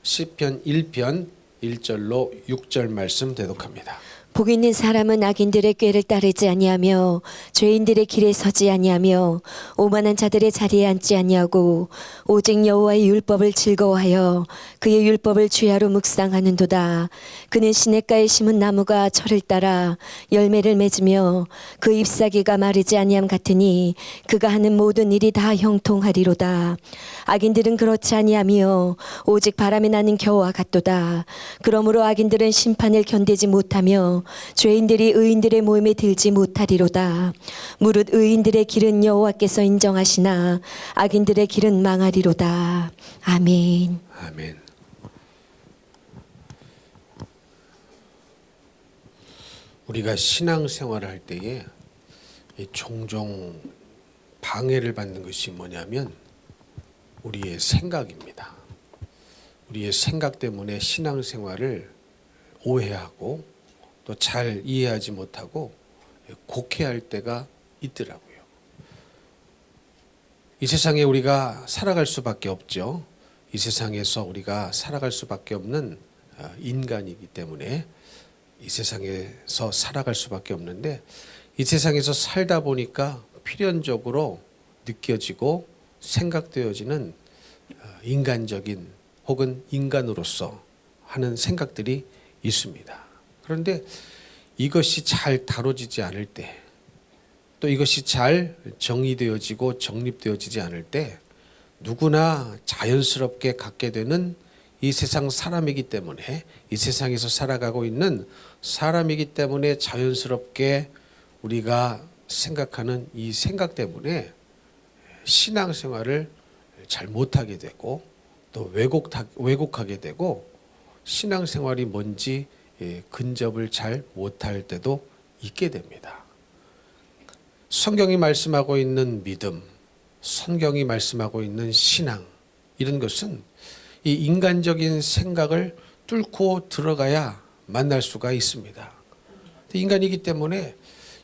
시편 1편 1절로 6절 말씀 대독합니다. 복 있는 사람은 악인들의 꾀를 따르지 아니하며 죄인들의 길에 서지 아니하며 오만한 자들의 자리에 앉지 아니하고 오직 여호와의 율법을 즐거워하여 그의 율법을 주야로 묵상하는도다. 그는 시냇가에 심은 나무가 철을 따라 열매를 맺으며 그 잎사귀가 마르지 아니함 같으니 그가 하는 모든 일이 다 형통하리로다. 악인들은 그렇지 아니하며 오직 바람에 나는 겨와 같도다. 그러므로 악인들은 심판을 견디지 못하며 죄인들이 의인들의 모임에 들지 못하리로다. 무릇 의인들의 길은 여호와께서 인정하시나 악인들의 길은 망하리로다. 아멘. 아멘. 우리가 신앙생활을 할 때에 종종 방해를 받는 것이 뭐냐면 우리의 생각입니다. 우리의 생각 때문에 신앙생활을 오해하고 또 잘 이해하지 못하고 곡해할 때가 있더라고요. 이 세상에 우리가 살아갈 수밖에 없죠. 이 세상에서 우리가 살아갈 수밖에 없는 인간이기 때문에 이 세상에서 살아갈 수밖에 없는데 이 세상에서 살다 보니까 필연적으로 느껴지고 생각되어지는 인간적인 혹은 인간으로서 하는 생각들이 있습니다. 그런데 이것이 잘 다뤄지지 않을 때, 또 이것이 잘 정리되어지고 정립되어지지 않을 때 누구나 자연스럽게 갖게 되는 이 세상 사람이기 때문에, 이 세상에서 살아가고 있는 사람이기 때문에 자연스럽게 우리가 생각하는 이 생각 때문에 신앙생활을 잘 못하게 되고 또 왜곡하게 되고 신앙생활이 뭔지 근접을 잘 못할 때도 있게 됩니다. 성경이 말씀하고 있는 믿음, 성경이 말씀하고 있는 신앙, 이런 것은 이 인간적인 생각을 뚫고 들어가야 만날 수가 있습니다. 인간이기 때문에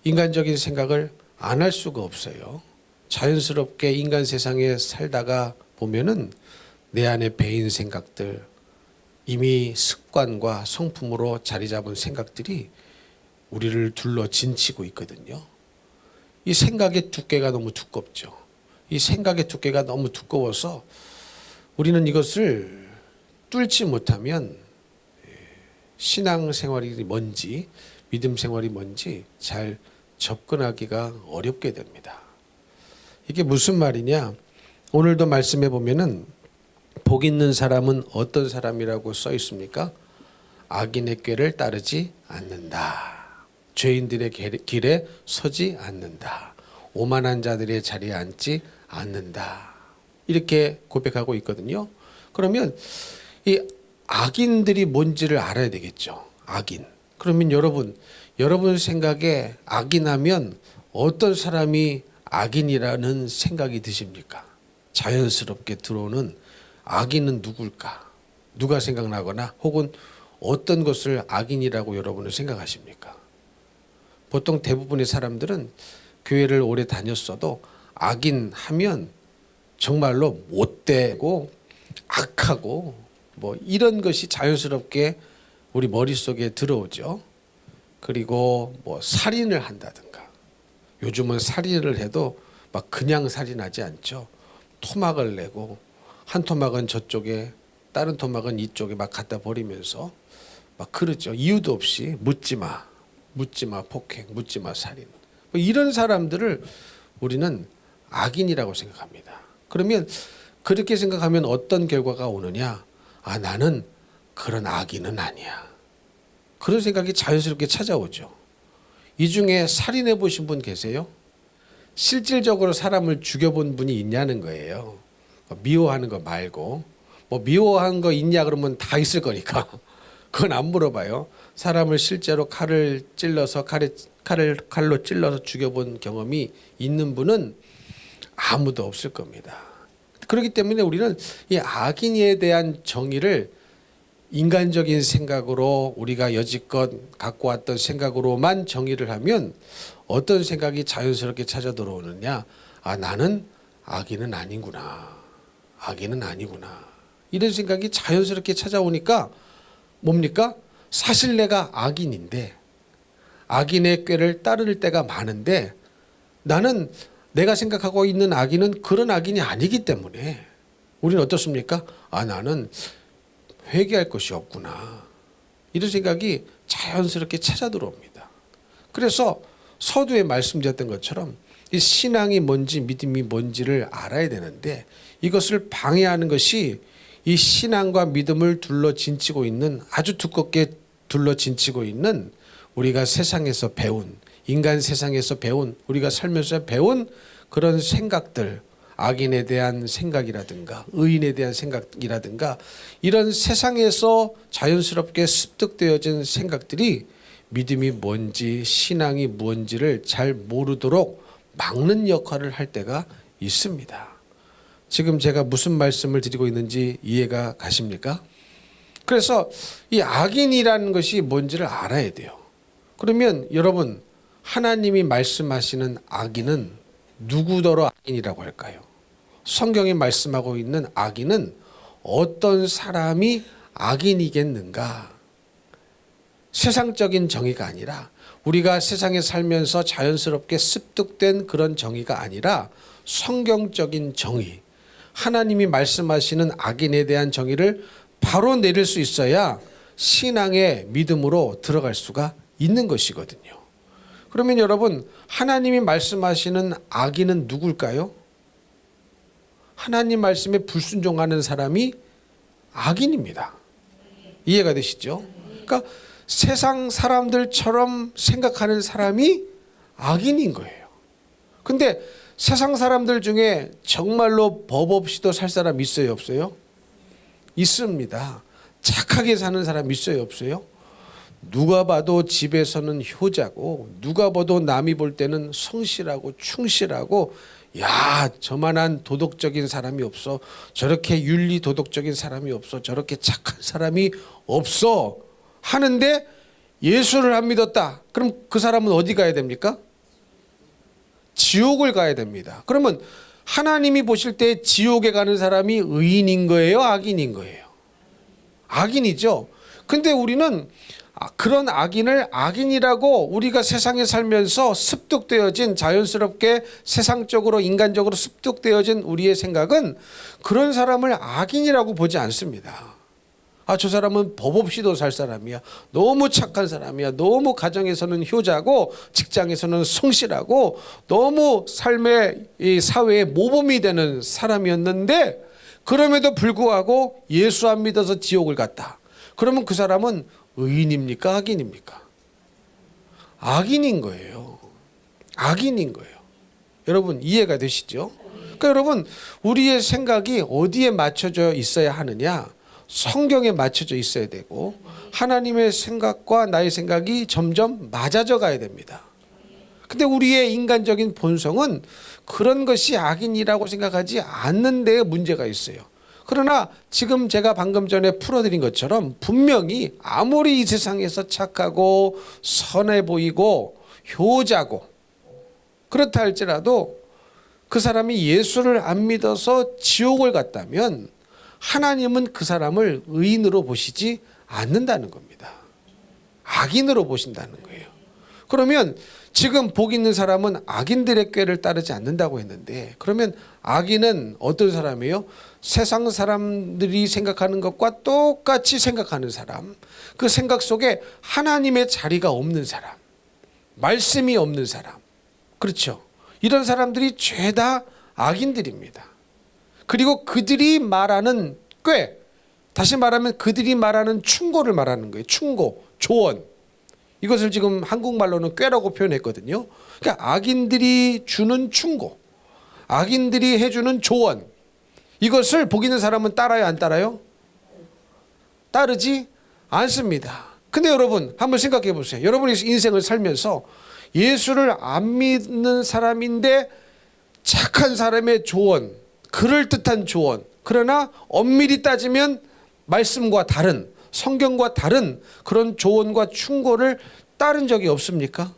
인간적인 생각을 안 할 수가 없어요. 자연스럽게 인간 세상에 살다가 보면은 내 안에 배인 생각들, 이미 습관과 성품으로 자리 잡은 생각들이 우리를 둘러 진치고 있거든요. 이 생각의 두께가 너무 두껍죠. 이 생각의 두께가 너무 두꺼워서 우리는 이것을 뚫지 못하면 신앙생활이 뭔지, 믿음 생활이 뭔지 잘 접근하기가 어렵게 됩니다. 이게 무슨 말이냐? 오늘도 말씀해 보면은 복 있는 사람은 어떤 사람이라고 써 있습니까? 악인의 꾀를 따르지 않는다. 죄인들의 길에 서지 않는다. 오만한 자들의 자리에 앉지 않는다. 이렇게 고백하고 있거든요. 그러면 이 악인들이 뭔지를 알아야 되겠죠. 악인. 그러면 여러분 생각에 악인하면 어떤 사람이 악인이라는 생각이 드십니까? 자연스럽게 들어오는 악인은 누굴까? 누가 생각나거나 혹은 어떤 것을 악인이라고 여러분은 생각하십니까? 보통 대부분의 사람들은 교회를 오래 다녔어도 악인 하면 정말로 못되고 악하고 뭐 이런 것이 자연스럽게 우리 머릿속에 들어오죠. 그리고 뭐 살인을 한다든가, 요즘은 살인을 해도 막 그냥 살인하지 않죠. 토막을 내고 한 토막은 저쪽에 다른 토막은 이쪽에 막 갖다 버리면서 막 그러죠. 이유도 없이 묻지마 폭행, 묻지마 살인, 뭐 이런 사람들을 우리는 악인이라고 생각합니다. 그러면 그렇게 생각하면 어떤 결과가 오느냐? 아, 나는 그런 악인은 아니야. 그런 생각이 자연스럽게 찾아오죠. 이 중에 살인해 보신 분 계세요? 실질적으로 사람을 죽여본 분이 있냐는 거예요. 미워하는 거 말고. 뭐 미워한 거 있냐 그러면 다 있을 거니까 그건 안 물어봐요. 사람을 실제로 칼로 찔러서 죽여본 경험이 있는 분은 아무도 없을 겁니다. 그렇기 때문에 우리는 이 악인에 대한 정의를 인간적인 생각으로, 우리가 여지껏 갖고 왔던 생각으로만 정의를 하면 어떤 생각이 자연스럽게 찾아 들어오느냐? 아, 나는 악인은 아니구나. 악인은 아니구나. 이런 생각이 자연스럽게 찾아오니까 뭡니까? 사실 내가 악인인데 악인의 꾀를 따를 때가 많은데 나는 내가 생각하고 있는 악인은 그런 악인이 아니기 때문에 우리는 어떻습니까? 나는 회개할 것이 없구나. 이런 생각이 자연스럽게 찾아 들어옵니다. 그래서 서두에 말씀드렸던 것처럼 이 신앙이 뭔지 믿음이 뭔지를 알아야 되는데 이것을 방해하는 것이 이 신앙과 믿음을 둘러진치고 있는 아주 두껍게 둘러진치고 있는 우리가 세상에서 배운 인간 세상에서 배운 우리가 살면서 배운 그런 생각들 악인에 대한 생각이라든가 의인에 대한 생각이라든가 이런 세상에서 자연스럽게 습득되어진 생각들이 믿음이 뭔지 신앙이 뭔지를 잘 모르도록 막는 역할을 할 때가 있습니다. 지금 제가 무슨 말씀을 드리고 있는지 이해가 가십니까? 그래서 이 악인이라는 것이 뭔지를 알아야 돼요. 그러면 여러분 하나님이 말씀하시는 악인은 누구더러 악인이라고 할까요? 성경이 말씀하고 있는 악인은 어떤 사람이 악인이겠는가? 세상적인 정의가 아니라 우리가 세상에 살면서 자연스럽게 습득된 그런 정의가 아니라 성경적인 정의, 하나님이 말씀하시는 악인에 대한 정의를 바로 내릴 수 있어야 신앙의 믿음으로 들어갈 수가 있는 것이거든요. 그러면 여러분 하나님이 말씀하시는 악인은 누굴까요? 하나님 말씀에 불순종하는 사람이 악인입니다. 이해가 되시죠? 그러니까 세상 사람들처럼 생각하는 사람이 악인인 거예요. 근데 세상 사람들 중에 정말로 법 없이도 살 사람 있어요, 없어요? 있습니다. 착하게 사는 사람 있어요, 없어요? 누가 봐도 집에서는 효자고 누가 봐도 남이 볼 때는 성실하고 충실하고 야 저만한 도덕적인 사람이 없어, 저렇게 윤리 도덕적인 사람이 없어, 저렇게 착한 사람이 없어 하는데 예수를 안 믿었다. 그럼 그 사람은 어디 가야 됩니까? 지옥을 가야 됩니다. 그러면 하나님이 보실 때 지옥에 가는 사람이 의인인 거예요, 악인인 거예요? 악인이죠. 근데 우리는 그런 악인을 악인이라고 우리가 세상에 살면서 습득되어진 자연스럽게 세상적으로 인간적으로 습득되어진 우리의 생각은 그런 사람을 악인이라고 보지 않습니다. 저 사람은 법 없이도 살 사람이야. 너무 착한 사람이야. 너무 가정에서는 효자고 직장에서는 성실하고 너무 삶의 이 사회의 모범이 되는 사람이었는데 그럼에도 불구하고 예수 안 믿어서 지옥을 갔다. 그러면 그 사람은 의인입니까? 악인입니까? 악인인 거예요. 악인인 거예요. 여러분 이해가 되시죠? 그러니까 여러분 우리의 생각이 어디에 맞춰져 있어야 하느냐? 성경에 맞춰져 있어야 되고 하나님의 생각과 나의 생각이 점점 맞아져 가야 됩니다. 근데 우리의 인간적인 본성은 그런 것이 악인이라고 생각하지 않는 데에 문제가 있어요. 그러나 지금 제가 방금 전에 풀어드린 것처럼 분명히 아무리 이 세상에서 착하고 선해 보이고 효자고 그렇다 할지라도 그 사람이 예수를 안 믿어서 지옥을 갔다면 하나님은 그 사람을 의인으로 보시지 않는다는 겁니다. 악인으로 보신다는 거예요. 그러면 지금 복 있는 사람은 악인들의 꾀를 따르지 않는다고 했는데 그러면 악인은 어떤 사람이에요? 세상 사람들이 생각하는 것과 똑같이 생각하는 사람, 그 생각 속에 하나님의 자리가 없는 사람, 말씀이 없는 사람, 그렇죠? 이런 사람들이 죄다 악인들입니다. 그리고 그들이 말하는 꾀, 다시 말하면 그들이 말하는 충고를 말하는 거예요. 충고, 조언. 이것을 지금 한국말로는 꾀라고 표현했거든요. 그러니까 악인들이 주는 충고, 악인들이 해주는 조언, 이것을 복 있는 사람은 따라요, 안 따라요? 따르지 않습니다. 근데 여러분 한번 생각해 보세요. 여러분이 인생을 살면서 예수를 안 믿는 사람인데 착한 사람의 조언, 그럴듯한 조언, 그러나 엄밀히 따지면 말씀과 다른, 성경과 다른 그런 조언과 충고를 따른 적이 없습니까?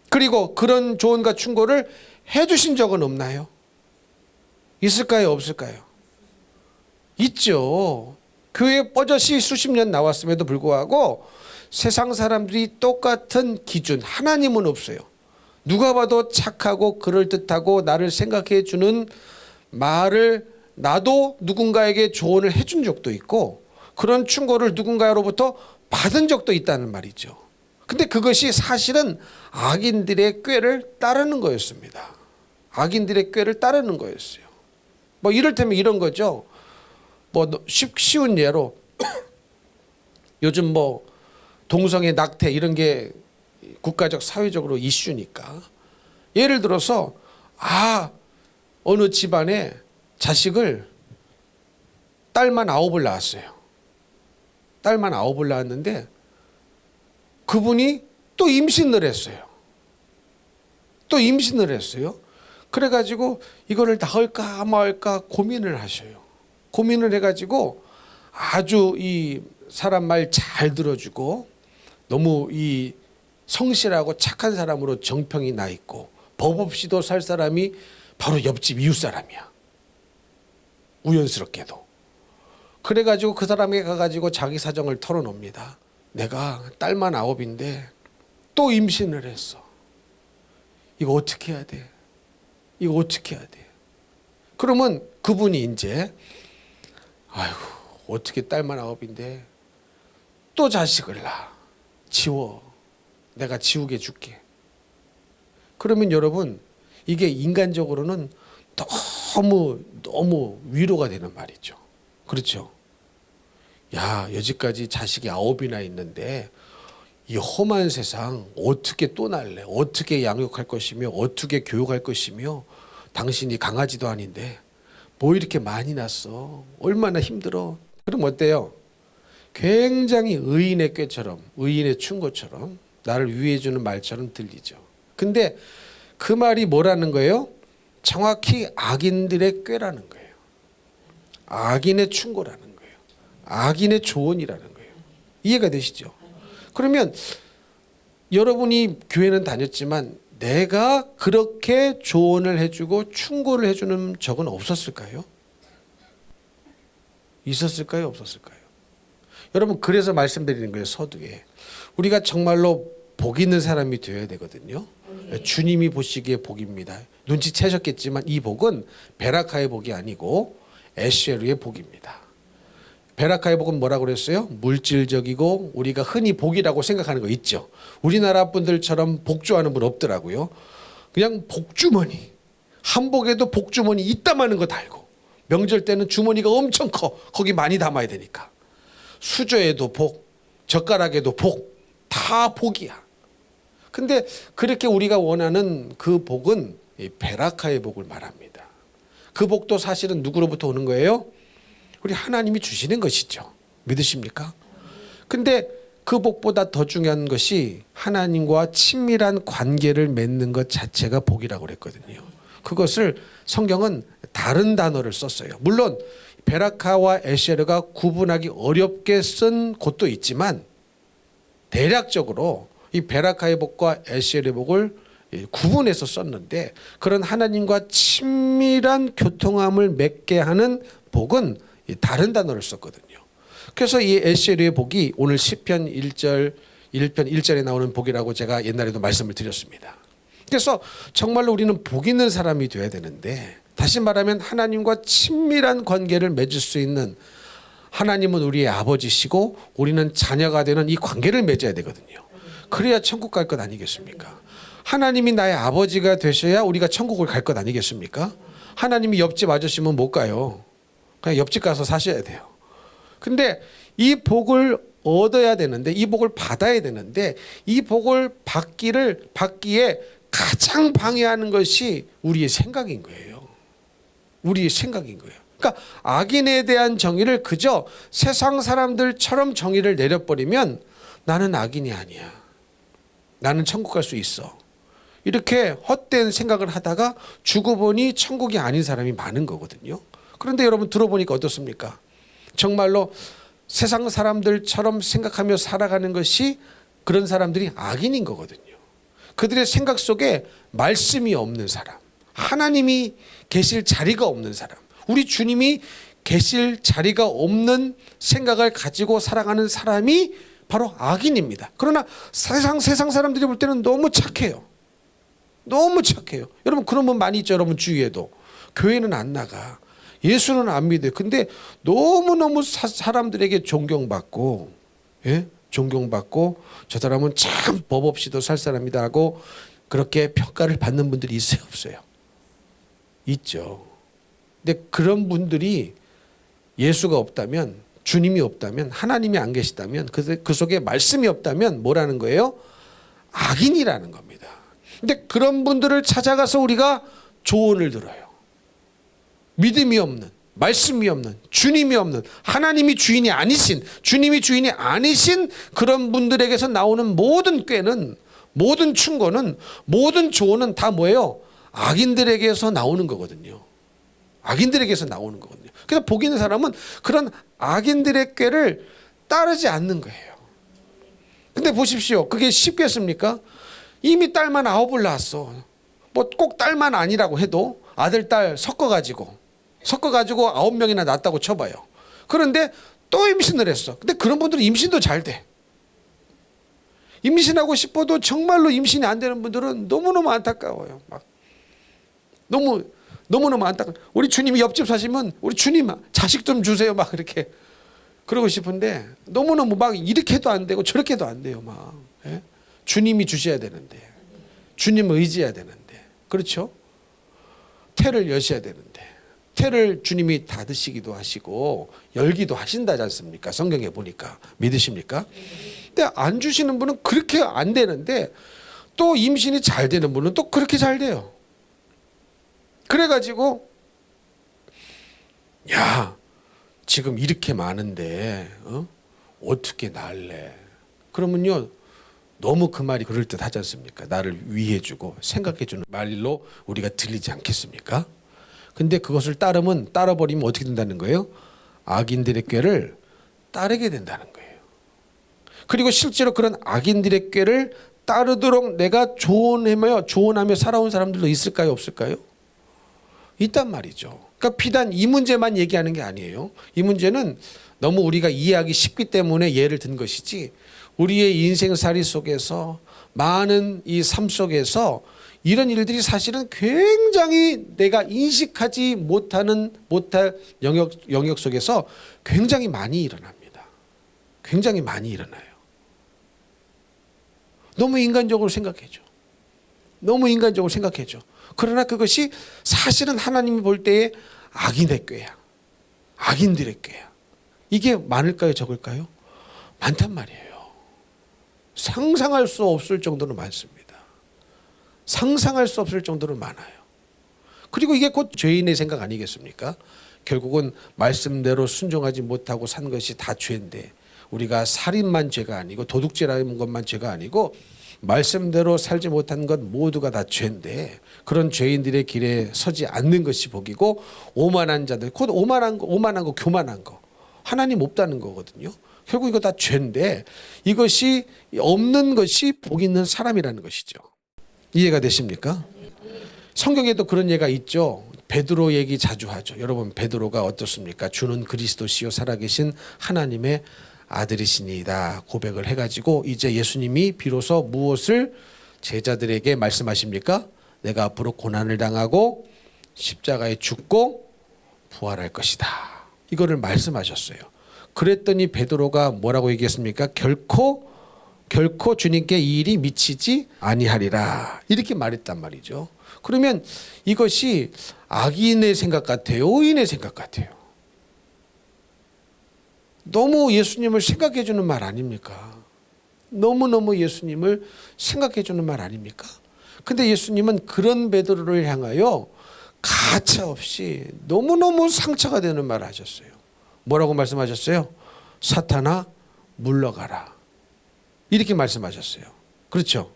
그리고 그런 조언과 충고를 해주신 적은 없나요? 있을까요? 없을까요? 있죠. 교회 뻗어시 수십 년 나왔음에도 불구하고 세상 사람들이 똑같은 기준, 하나님은 없어요. 누가 봐도 착하고 그럴듯하고 나를 생각해 주는 말을 나도 누군가에게 조언을 해준 적도 있고 그런 충고를 누군가로부터 받은 적도 있다는 말이죠. 근데 그것이 사실은 악인들의 꾀를 따르는 거였습니다. 악인들의 꾀를 따르는 거였어요. 뭐 이를테면 이런 거죠. 뭐 쉬운 예로 요즘 뭐 동성애 낙태 이런 게 국가적 사회적으로 이슈니까 예를 들어서 어느 집안에 자식을 딸만 9을 낳았어요. 딸만 9을 낳았는데 그분이 또 임신을 했어요. 또 임신을 했어요. 그래가지고 이거를 낳을까 말까 고민을 하셔요. 고민을 해가지고 아주 이 사람 말 잘 들어주고 너무 이 성실하고 착한 사람으로 정평이 나 있고 법 없이도 살 사람이 바로 옆집 이웃 사람이야. 우연스럽게도. 그래가지고 그 사람에게 가가지고 자기 사정을 털어놉니다. 내가 딸만 9인데 또 임신을 했어. 이거 어떻게 해야 돼? 이거 어떻게 해야 돼? 그러면 그분이 이제 아이고 어떻게 딸만 9인데 또 자식을 낳아. 지워. 내가 지우게 줄게. 그러면 여러분 이게 인간적으로는 너무 위로가 되는 말이죠. 그렇죠? 야 여지까지 자식이 9이나 있는데 이 험한 세상 어떻게 또 낳을래? 어떻게 양육할 것이며 어떻게 교육할 것이며 당신이 강아지도 아닌데 뭐 이렇게 많이 낳았어? 얼마나 힘들어? 그럼 어때요? 굉장히 의인의 꾀처럼 의인의 충고처럼 나를 위해 주는 말처럼 들리죠. 근데 그 말이 뭐라는 거예요? 정확히 악인들의 꾀라는 거예요. 악인의 충고라는 거예요. 악인의 조언이라는 거예요. 이해가 되시죠? 그러면 여러분이 교회는 다녔지만 내가 그렇게 조언을 해주고 충고를 해주는 적은 없었을까요? 있었을까요? 없었을까요? 여러분 그래서 말씀드리는 거예요. 서두에 우리가 정말로 복 있는 사람이 되어야 되거든요. 주님이 보시기에 복입니다. 눈치채셨겠지만 이 복은 베라카의 복이 아니고 에쉐르의 복입니다. 베라카의 복은 뭐라고 그랬어요? 물질적이고 우리가 흔히 복이라고 생각하는 거 있죠. 우리나라 분들처럼 복주하는 분 없더라고요. 그냥 복주머니. 한복에도 복주머니 있다마는 거 달고 명절 때는 주머니가 엄청 커. 거기 많이 담아야 되니까. 수저에도 복, 젓가락에도 복, 다 복이야. 근데 그렇게 우리가 원하는 그 복은 베라카의 복을 말합니다. 그 복도 사실은 누구로부터 오는 거예요? 우리 하나님이 주시는 것이죠. 믿으십니까? 근데 그 복보다 더 중요한 것이 하나님과 친밀한 관계를 맺는 것 자체가 복이라고 그랬거든요. 그것을 성경은 다른 단어를 썼어요. 물론 베라카와 에쉐르가 구분하기 어렵게 쓴 곳도 있지만 대략적으로 이 베라카의 복과 에쉐르의 복을 구분해서 썼는데 그런 하나님과 친밀한 교통함을 맺게 하는 복은 다른 단어를 썼거든요. 그래서 이 에쉐르의 복이 오늘 시편 1편 1절에 나오는 복이라고 제가 옛날에도 말씀을 드렸습니다. 그래서 정말로 우리는 복 있는 사람이 되어야 되는데 다시 말하면 하나님과 친밀한 관계를 맺을 수 있는 하나님은 우리의 아버지시고 우리는 자녀가 되는 이 관계를 맺어야 되거든요. 그래야 천국 갈 것 아니겠습니까? 하나님이 나의 아버지가 되셔야 우리가 천국을 갈 것 아니겠습니까? 하나님이 옆집 아저씨면 못 가요. 그냥 옆집 가서 사셔야 돼요. 근데 이 복을 얻어야 되는데 이 복을 받아야 되는데 이 복을 받기에 가장 방해하는 것이 우리의 생각인 거예요. 우리의 생각인 거예요. 그러니까 악인에 대한 정의를 그저 세상 사람들처럼 정의를 내려버리면 나는 악인이 아니야. 나는 천국 갈 수 있어. 이렇게 헛된 생각을 하다가 죽어 보니 천국이 아닌 사람이 많은 거거든요. 그런데 여러분 들어보니까 어떻습니까? 정말로 세상 사람들처럼 생각하며 살아가는 것이 그런 사람들이 악인인 거거든요. 그들의 생각 속에 말씀이 없는 사람, 하나님이 계실 자리가 없는 사람, 우리 주님이 계실 자리가 없는 생각을 가지고 살아가는 사람이 바로 악인입니다. 그러나 세상 사람들이 볼 때는 너무 착해요. 너무 착해요. 여러분 그런 분 많이 있죠. 여러분 주위에도. 교회는 안 나가. 예수는 안 믿어요. 근데 너무너무 사람들에게 존경받고, 예? 존경받고 저 사람은 참 법 없이도 살 사람이다 하고 그렇게 평가를 받는 분들이 있어요, 없어요? 있죠. 근데 그런 분들이 예수가 없다면, 주님이 없다면, 하나님이 안 계시다면, 그 속에 말씀이 없다면 뭐라는 거예요? 악인이라는 겁니다. 근데 그런 분들을 찾아가서 우리가 조언을 들어요. 믿음이 없는, 말씀이 없는, 주님이 없는, 하나님이 주인이 아니신, 주님이 주인이 아니신 그런 분들에게서 나오는 모든 꾀는, 모든 충고는, 모든 조언은 다 뭐예요? 악인들에게서 나오는 거거든요. 악인들에게서 나오는 거거든요. 그래서 복 있는 사람은 그런 악인들의 꾀를 따르지 않는 거예요. 근데 보십시오. 그게 쉽겠습니까? 이미 딸만 9을 낳았어. 뭐 꼭 딸만 아니라고 해도 아들, 딸 섞어가지고 9명이나 낳았다고 쳐봐요. 그런데 또 임신을 했어. 근데 그런 분들은 임신도 잘 돼. 임신하고 싶어도 정말로 임신이 안 되는 분들은 너무너무 안타까워요. 막 너무너무 안타까워. 우리 주님이 옆집 사시면 우리 주님 자식 좀 주세요. 막 이렇게 그러고 싶은데 너무너무 막 이렇게도 안 되고 저렇게도 안 돼요. 막 예? 주님이 주셔야 되는데, 주님을 의지해야 되는데, 그렇죠? 태를 여셔야 되는데, 태를 주님이 닫으시기도 하시고 열기도 하신다지 않습니까? 성경에 보니까. 믿으십니까? 근데 안 주시는 분은 그렇게 안 되는데 또 임신이 잘 되는 분은 또 그렇게 잘 돼요. 그래가지고 야 지금 이렇게 많은데 어떻게 낳을래? 그러면요 너무 그 말이 그럴듯 하지 않습니까? 나를 위해주고 생각해주는 말로 우리가 들리지 않겠습니까? 근데 그것을 따라버리면 어떻게 된다는 거예요? 악인들의 꾀를 따르게 된다는 거예요. 그리고 실제로 그런 악인들의 꾀를 따르도록 내가 조언하며 살아온 사람들도 있을까요? 없을까요? 있단 말이죠. 그러니까 비단 이 문제만 얘기하는 게 아니에요. 이 문제는 너무 우리가 이해하기 쉽기 때문에 예를 든 것이지, 우리의 인생살이 속에서 많은 이 삶 속에서 이런 일들이 사실은 굉장히 내가 인식하지 못할 영역 속에서 굉장히 많이 일어납니다. 굉장히 많이 일어나요. 너무 인간적으로 생각해줘. 너무 인간적으로 생각해줘. 그러나 그것이 사실은 하나님이 볼 때의 악인의 꾀야. 악인들의 꾀야. 이게 많을까요? 적을까요? 많단 말이에요. 상상할 수 없을 정도로 많습니다. 상상할 수 없을 정도로 많아요. 그리고 이게 곧 죄인의 생각 아니겠습니까? 결국은 말씀대로 순종하지 못하고 산 것이 다 죄인데, 우리가 살인만 죄가 아니고 도둑질하는 것만 죄가 아니고 말씀대로 살지 못한 것 모두가 다 죄인데, 그런 죄인들의 길에 서지 않는 것이 복이고, 오만한 자들, 곧 오만한 거 교만한 거, 하나님 없다는 거거든요. 결국 이거 다 죄인데 이것이 없는 것이 복 있는 사람이라는 것이죠. 이해가 되십니까? 성경에도 그런 예가 있죠. 베드로 얘기 자주 하죠. 여러분 베드로가 어떻습니까? 주는 그리스도시요 살아계신 하나님의 아들이시니이다 고백을 해가지고 이제 예수님이 비로소 무엇을 제자들에게 말씀하십니까? 내가 앞으로 고난을 당하고 십자가에 죽고 부활할 것이다. 이거를 말씀하셨어요. 그랬더니 베드로가 뭐라고 얘기했습니까? 결코 주님께 이 일이 미치지 아니하리라. 이렇게 말했단 말이죠. 그러면 이것이 악인의 생각 같아요? 의인의 생각 같아요? 너무 예수님을 생각해 주는 말 아닙니까? 너무너무 예수님을 생각해 주는 말 아닙니까? 근데 예수님은 그런 베드로를 향하여 가차없이 너무너무 상처가 되는 말을 하셨어요. 뭐라고 말씀하셨어요? 사탄아 물러가라. 이렇게 말씀하셨어요. 그렇죠?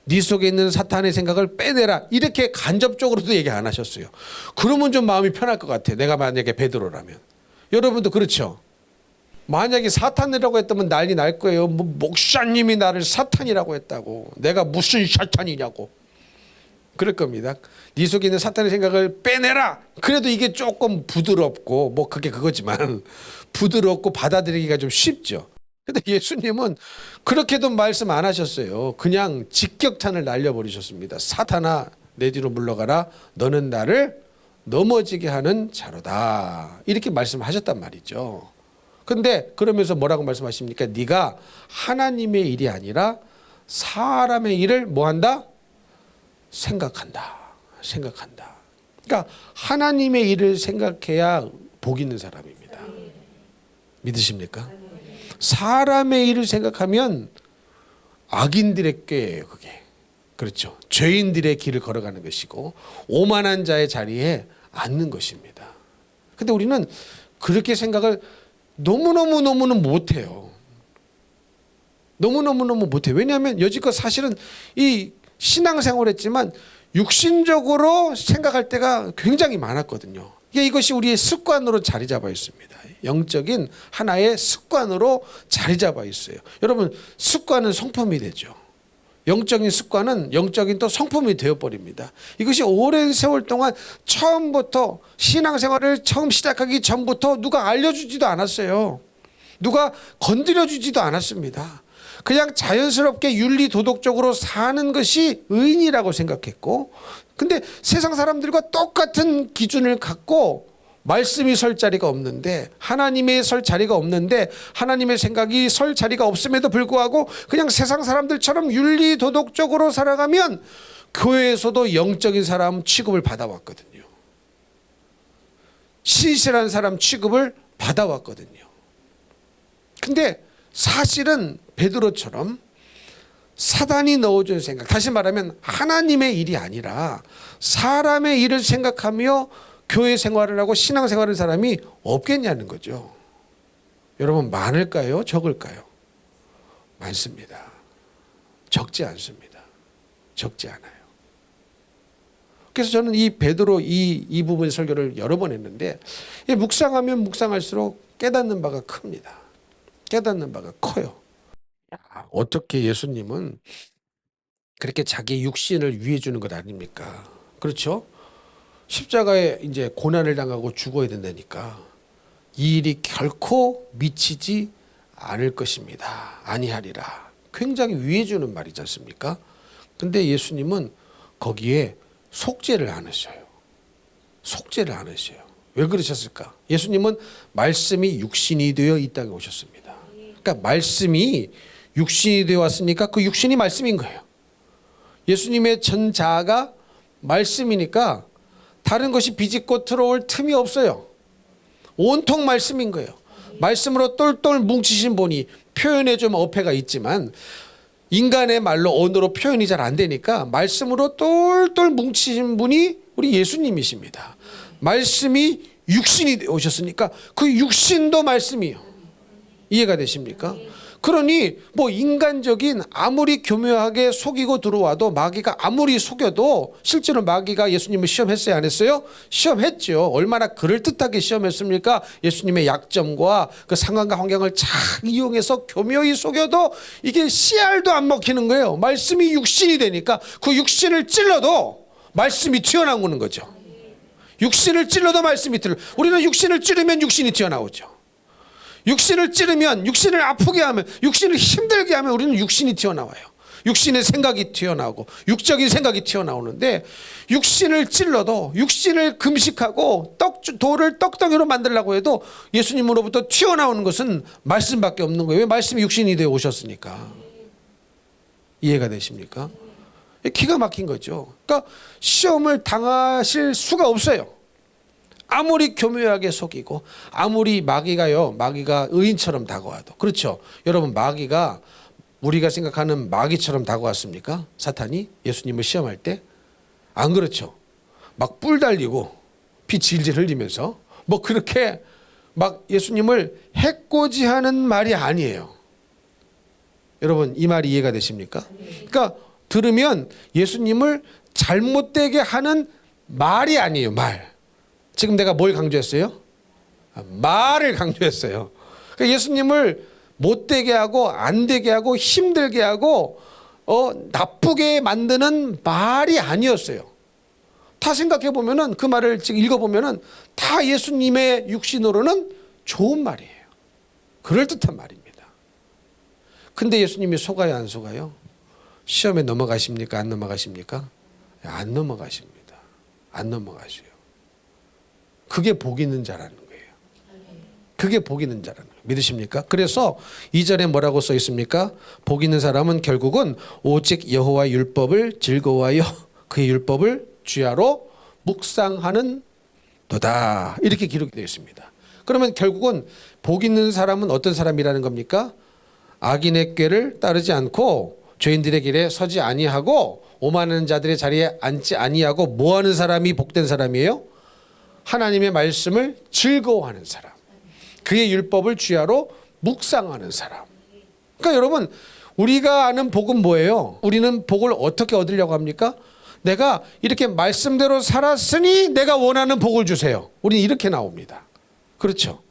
네 속에 있는 사탄의 생각을 빼내라. 이렇게 간접적으로도 얘기 안 하셨어요. 그러면 좀 마음이 편할 것 같아요. 내가 만약에 베드로라면. 여러분도 그렇죠? 만약에 사탄이라고 했다면 난리 날 거예요. 뭐 목사님이 나를 사탄이라고 했다고. 내가 무슨 사탄이냐고. 그럴 겁니다. 네 속에 있는 사탄의 생각을 빼내라. 그래도 이게 조금 부드럽고 뭐 그게 그거지만 부드럽고 받아들이기가 좀 쉽죠. 근데 예수님은 그렇게도 말씀 안 하셨어요. 그냥 직격탄을 날려버리셨습니다. 사탄아 내 뒤로 물러가라. 너는 나를 넘어지게 하는 자로다. 이렇게 말씀하셨단 말이죠. 근데 그러면서 뭐라고 말씀하십니까? 네가 하나님의 일이 아니라 사람의 일을 뭐한다? 생각한다. 그러니까 하나님의 일을 생각해야 복 있는 사람입니다. 믿으십니까? 사람의 일을 생각하면 악인들의 꾀예요, 그게. 그렇죠. 죄인들의 길을 걸어가는 것이고 오만한 자의 자리에 앉는 것입니다. 근데 우리는 그렇게 생각을 너무너무 못해요. 너무너무 못해요. 왜냐하면 여지껏 사실은 이 신앙생활을 했지만 육신적으로 생각할 때가 굉장히 많았거든요. 이것이 우리의 습관으로 자리 잡아 있습니다. 영적인 하나의 습관으로 자리 잡아 있어요. 여러분, 습관은 성품이 되죠. 영적인 습관은 영적인 또 성품이 되어버립니다. 이것이 오랜 세월 동안 처음부터 신앙생활을 처음 시작하기 전부터 누가 알려주지도 않았어요. 누가 건드려주지도 않았습니다. 그냥 자연스럽게 윤리 도덕적으로 사는 것이 의인이라고 생각했고, 근데 세상 사람들과 똑같은 기준을 갖고 말씀이 설 자리가 없는데, 하나님의 설 자리가 없는데, 하나님의 생각이 설 자리가 없음에도 불구하고 그냥 세상 사람들처럼 윤리 도덕적으로 살아가면 교회에서도 영적인 사람 취급을 받아왔거든요. 신실한 사람 취급을 받아왔거든요. 근데 사실은 베드로처럼 사단이 넣어준 생각, 다시 말하면 하나님의 일이 아니라 사람의 일을 생각하며 교회 생활을 하고 신앙 생활을 하는 사람이 없겠냐는 거죠. 여러분, 많을까요? 적을까요? 많습니다. 적지 않습니다. 적지 않아요. 그래서 저는 이 베드로 이 부분 설교를 여러 번 했는데, 묵상하면 묵상할수록 깨닫는 바가 큽니다. 깨닫는 바가 커요. 어떻게 예수님은 그렇게 자기 육신을 위해 주는 것 아닙니까? 그렇죠? 십자가에 이제 고난을 당하고 죽어야 된다니까 이 일이 결코 미치지 않을 것입니다. 아니하리라. 굉장히 위해 주는 말이지 않습니까? 근데 예수님은 거기에 속죄를 안 하셔요. 속죄를 안 하셔요. 왜 그러셨을까? 예수님은 말씀이 육신이 되어 이 땅에 오셨습니다. 그러니까 말씀이 육신이 되어 왔으니까 그 육신이 말씀인 거예요. 예수님의 전 자아가 말씀이니까 다른 것이 비집고 들어올 틈이 없어요. 온통 말씀인 거예요. 말씀으로 똘똘 뭉치신 분이 표현에 좀 어폐가 있지만 인간의 말로 언어로 표현이 잘 안 되니까 말씀으로 똘똘 뭉치신 분이 우리 예수님이십니다. 말씀이 육신이 오셨으니까 그 육신도 말씀이에요. 이해가 되십니까? 그러니 뭐 인간적인 아무리 교묘하게 속이고 들어와도 마귀가 아무리 속여도 실제로 마귀가 예수님을 시험했어요, 안 했어요? 시험했죠. 얼마나 그럴듯하게 시험했습니까? 예수님의 약점과 그 상황과 환경을 잘 이용해서 교묘히 속여도 이게 씨알도 안 먹히는 거예요. 말씀이 육신이 되니까 그 육신을 찔러도 말씀이 튀어나오는 거죠. 육신을 찔러도 말씀이 우리는 육신을 찌르면 육신이 튀어나오죠. 육신을 찌르면, 육신을 아프게 하면, 육신을 힘들게 하면 우리는 육신이 튀어나와요. 육신의 생각이 튀어나오고 육적인 생각이 튀어나오는데, 육신을 찔러도, 육신을 금식하고 돌을 떡덩이로 만들려고 해도 예수님으로부터 튀어나오는 것은 말씀밖에 없는 거예요. 왜? 말씀이 육신이 되어 오셨으니까. 이해가 되십니까? 기가 막힌 거죠. 그러니까 시험을 당하실 수가 없어요. 아무리 교묘하게 속이고 아무리 마귀가 의인처럼 다가와도. 그렇죠. 여러분, 마귀가 우리가 생각하는 마귀처럼 다가왔습니까? 사탄이 예수님을 시험할 때? 안 그렇죠. 막 뿔 달리고 피 질질 흘리면서 뭐 그렇게 막 예수님을 해코지하는 말이 아니에요. 여러분, 이 말이 이해가 되십니까? 그러니까 들으면 예수님을 잘못되게 하는 말이 아니에요. 말. 지금 내가 뭘 강조했어요? 말을 강조했어요. 그러니까 예수님을 못되게 하고 안 되게 하고 힘들게 하고 나쁘게 만드는 말이 아니었어요. 다 생각해 보면은 그 말을 지금 읽어 보면은 다 예수님의 육신으로는 좋은 말이에요. 그럴듯한 말입니다. 근데 예수님이 속아요, 안 속아요? 시험에 넘어가십니까? 안 넘어가십니까? 안 넘어가십니다. 안 넘어가셔요. 그게 복 있는 자라는 거예요. 그게 복 있는 자라는 거예요. 믿으십니까? 그래서 2절에 뭐라고 써 있습니까? 복 있는 사람은 결국은 오직 여호와의 율법을 즐거워하여 그의 율법을 주야로 묵상하는 도다. 이렇게 기록이 되어 있습니다. 그러면 결국은 복 있는 사람은 어떤 사람이라는 겁니까? 악인의 꾀를 따르지 않고 죄인들의 길에 서지 아니하고 오만하는 자들의 자리에 앉지 아니하고 뭐하는 사람이 복된 사람이에요? 하나님의 말씀을 즐거워하는 사람, 그의 율법을 주야로 묵상하는 사람. 그러니까 여러분, 우리가 아는 복은 뭐예요? 우리는 복을 어떻게 얻으려고 합니까? 내가 이렇게 말씀대로 살았으니 내가 원하는 복을 주세요. 우리는 이렇게 나옵니다. 그렇죠?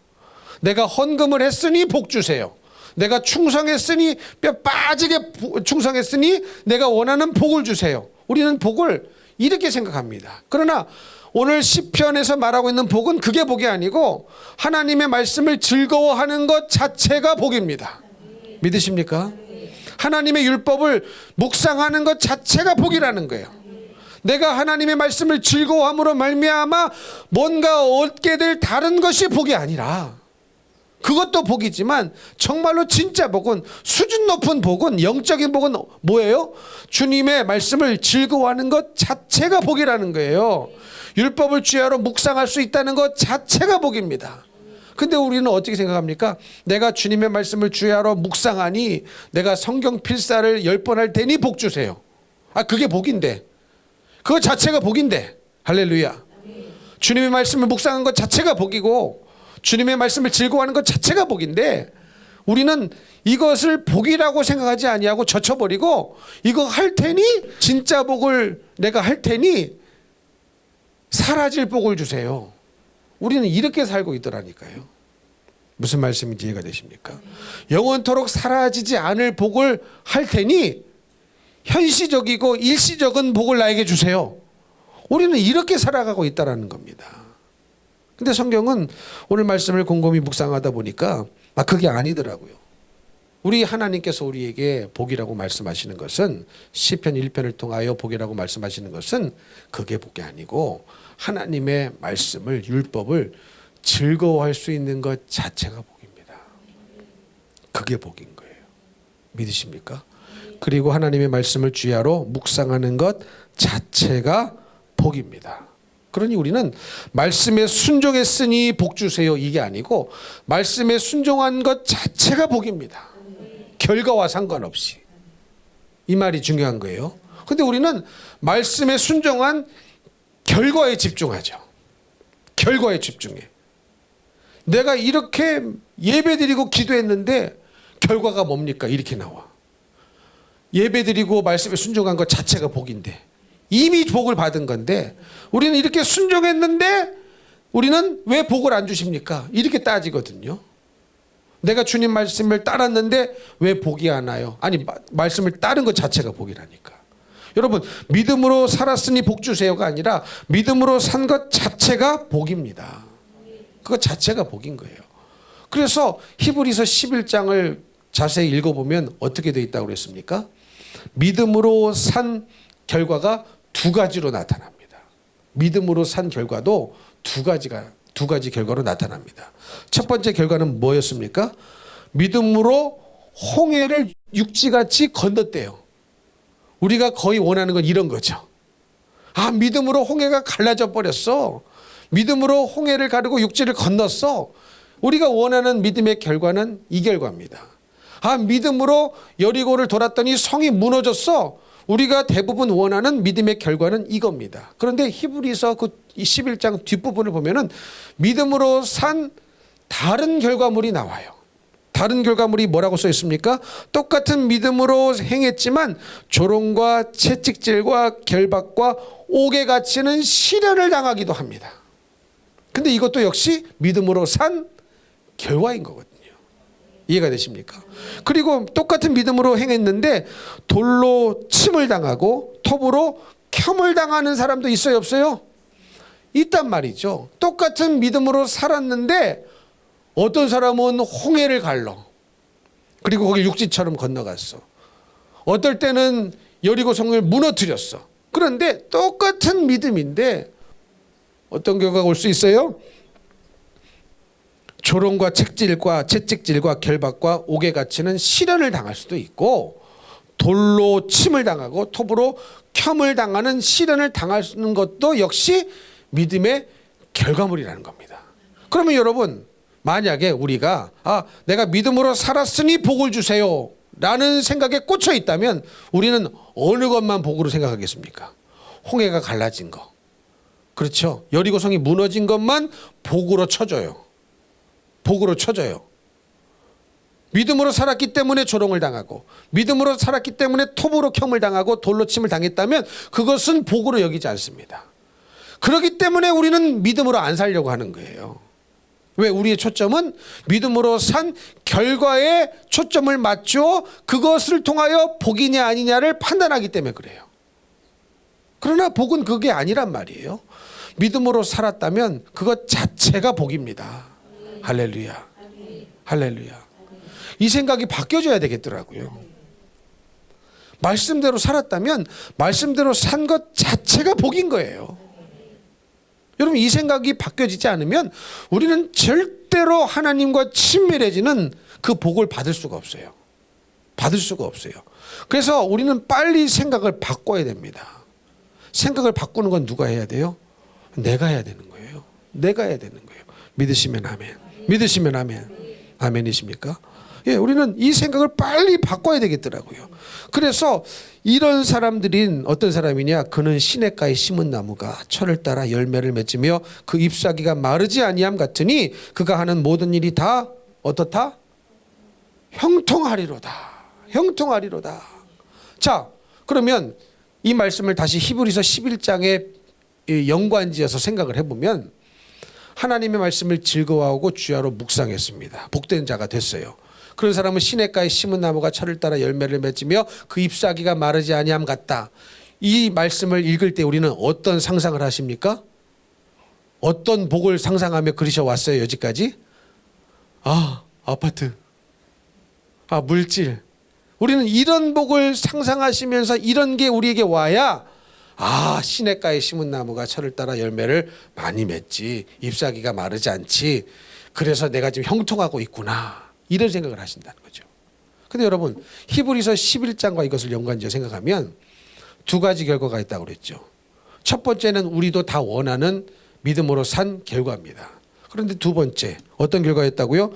내가 헌금을 했으니 복 주세요. 내가 충성했으니 뼈 빠지게 충성했으니 내가 원하는 복을 주세요. 우리는 복을 이렇게 생각합니다. 그러나 오늘 시편에서 말하고 있는 복은 그게 복이 아니고 하나님의 말씀을 즐거워하는 것 자체가 복입니다. 믿으십니까? 하나님의 율법을 묵상하는 것 자체가 복이라는 거예요. 내가 하나님의 말씀을 즐거워함으로 말미암아 뭔가 얻게 될 다른 것이 복이 아니라, 그것도 복이지만 정말로 진짜 복은, 수준 높은 복은, 영적인 복은 뭐예요? 주님의 말씀을 즐거워하는 것 자체가 복이라는 거예요. 율법을 주야로 묵상할 수 있다는 것 자체가 복입니다. 근데 우리는 어떻게 생각합니까? 내가 주님의 말씀을 주야로 묵상하니 내가 성경 필사를 10번 할 테니 복 주세요. 그게 복인데, 그거 자체가 복인데. 할렐루야. 주님의 말씀을 묵상한 것 자체가 복이고 주님의 말씀을 즐거워하는 것 자체가 복인데, 우리는 이것을 복이라고 생각하지 아니하고 젖혀버리고 이거 할 테니, 진짜 복을 내가 할 테니 사라질 복을 주세요. 우리는 이렇게 살고 있더라니까요. 무슨 말씀인지 이해가 되십니까? 영원토록 사라지지 않을 복을 할 테니 현시적이고 일시적인 복을 나에게 주세요. 우리는 이렇게 살아가고 있다는 겁니다. 근데 성경은 오늘 말씀을 곰곰이 묵상하다 보니까 그게 아니더라고요. 우리 하나님께서 우리에게 복이라고 말씀하시는 것은, 시편 1편을 통하여 복이라고 말씀하시는 것은 그게 복이 아니고 하나님의 말씀을, 율법을 즐거워할 수 있는 것 자체가 복입니다. 그게 복인 거예요. 믿으십니까? 그리고 하나님의 말씀을 주야로 묵상하는 것 자체가 복입니다. 그러니 우리는 말씀에 순종했으니 복 주세요, 이게 아니고 말씀에 순종한 것 자체가 복입니다. 결과와 상관없이. 이 말이 중요한 거예요. 근데 우리는 말씀에 순종한 결과에 집중하죠. 결과에 집중해. 내가 이렇게 예배드리고 기도했는데 결과가 뭡니까? 이렇게 나와. 예배드리고 말씀에 순종한 것 자체가 복인데, 이미 복을 받은 건데 우리는 이렇게 순종했는데 우리는 왜 복을 안 주십니까? 이렇게 따지거든요. 내가 주님 말씀을 따랐는데 왜 복이 안 와요? 아니, 말씀을 따른 것 자체가 복이라니까. 여러분, 믿음으로 살았으니 복 주세요가 아니라 믿음으로 산 것 자체가 복입니다. 그것 자체가 복인 거예요. 그래서 히브리서 11장을 자세히 읽어보면 어떻게 되어 있다고 그랬습니까? 믿음으로 산 결과가 두 가지로 나타납니다. 믿음으로 산 결과도 두 가지 결과로 나타납니다. 첫 번째 결과는 뭐였습니까? 믿음으로 홍해를 육지같이 건넜대요. 우리가 거의 원하는 건 이런 거죠. 믿음으로 홍해가 갈라져 버렸어. 믿음으로 홍해를 가르고 육지를 건넜어. 우리가 원하는 믿음의 결과는 이 결과입니다. 믿음으로 여리고를 돌았더니 성이 무너졌어. 우리가 대부분 원하는 믿음의 결과는 이겁니다. 그런데 히브리서 그 11장 뒷부분을 보면은 믿음으로 산 다른 결과물이 나와요. 다른 결과물이 뭐라고 써 있습니까? 똑같은 믿음으로 행했지만 조롱과 채찍질과 결박과 옥에 갇히는 시련을 당하기도 합니다. 근데 이것도 역시 믿음으로 산 결과인 거거든요. 이해가 되십니까? 그리고 똑같은 믿음으로 행했는데 돌로 침을 당하고 톱으로 켬을 당하는 사람도 있어요, 없어요? 있단 말이죠. 똑같은 믿음으로 살았는데 어떤 사람은 홍해를 갈러 그리고 거기 육지처럼 건너갔어. 어떨 때는 여리고 성을 무너뜨렸어. 그런데 똑같은 믿음인데 어떤 결과가 올 수 있어요? 조롱과 책질과 채찍질과 결박과 옥에 갇히는 시련을 당할 수도 있고 돌로 침을 당하고 톱으로 켬을 당하는 시련을 당하는 것도 역시 믿음의 결과물이라는 겁니다. 그러면 여러분 만약에 우리가 내가 믿음으로 살았으니 복을 주세요 라는 생각에 꽂혀 있다면 우리는 어느 것만 복으로 생각하겠습니까? 홍해가 갈라진 거, 그렇죠? 여리고성이 무너진 것만 복으로 쳐줘요. 복으로 쳐줘요. 믿음으로 살았기 때문에 조롱을 당하고 믿음으로 살았기 때문에 톱으로 켬을 당하고 돌로 침을 당했다면 그것은 복으로 여기지 않습니다. 그렇기 때문에 우리는 믿음으로 안 살려고 하는 거예요. 왜? 우리의 초점은 믿음으로 산 결과에 초점을 맞추어 그것을 통하여 복이냐 아니냐를 판단하기 때문에 그래요. 그러나 복은 그게 아니란 말이에요. 믿음으로 살았다면 그것 자체가 복입니다. 할렐루야. 할렐루야. 이 생각이 바뀌어져야 되겠더라고요. 말씀대로 살았다면 말씀대로 산 것 자체가 복인 거예요. 여러분 이 생각이 바뀌어지지 않으면 우리는 절대로 하나님과 친밀해지는 그 복을 받을 수가 없어요. 받을 수가 없어요. 그래서 우리는 빨리 생각을 바꿔야 됩니다. 생각을 바꾸는 건 누가 해야 돼요? 내가 해야 되는 거예요. 내가 해야 되는 거예요. 믿으시면 아멘. 믿으시면 아멘. 아멘이십니까? 예, 우리는 이 생각을 빨리 바꿔야 되겠더라고요. 그래서 이런 사람들인 어떤 사람이냐? 그는 시냇가에 심은 나무가 철을 따라 열매를 맺으며 그 잎사귀가 마르지 아니함 같으니 그가 하는 모든 일이 다 어떻다? 형통하리로다. 형통하리로다. 자, 그러면 이 말씀을 다시 히브리서 11장에 연관지어서 생각을 해보면 하나님의 말씀을 즐거워하고 주야로 묵상했습니다. 복된 자가 됐어요. 그런 사람은 시냇가에 심은 나무가 철을 따라 열매를 맺으며 그 잎사귀가 마르지 아니함 같다. 이 말씀을 읽을 때 우리는 어떤 상상을 하십니까? 어떤 복을 상상하며 그리셔왔어요 여지까지? 아파트, 물질. 우리는 이런 복을 상상하시면서 이런 게 우리에게 와야 시냇가에 심은 나무가 철을 따라 열매를 많이 맺지, 잎사귀가 마르지 않지, 그래서 내가 지금 형통하고 있구나, 이런 생각을 하신다는 거죠. 근데 여러분 히브리서 11장과 이것을 연관지어 생각하면 두 가지 결과가 있다고 그랬죠. 첫 번째는 우리도 다 원하는 믿음으로 산 결과입니다. 그런데 두 번째 어떤 결과였다고요?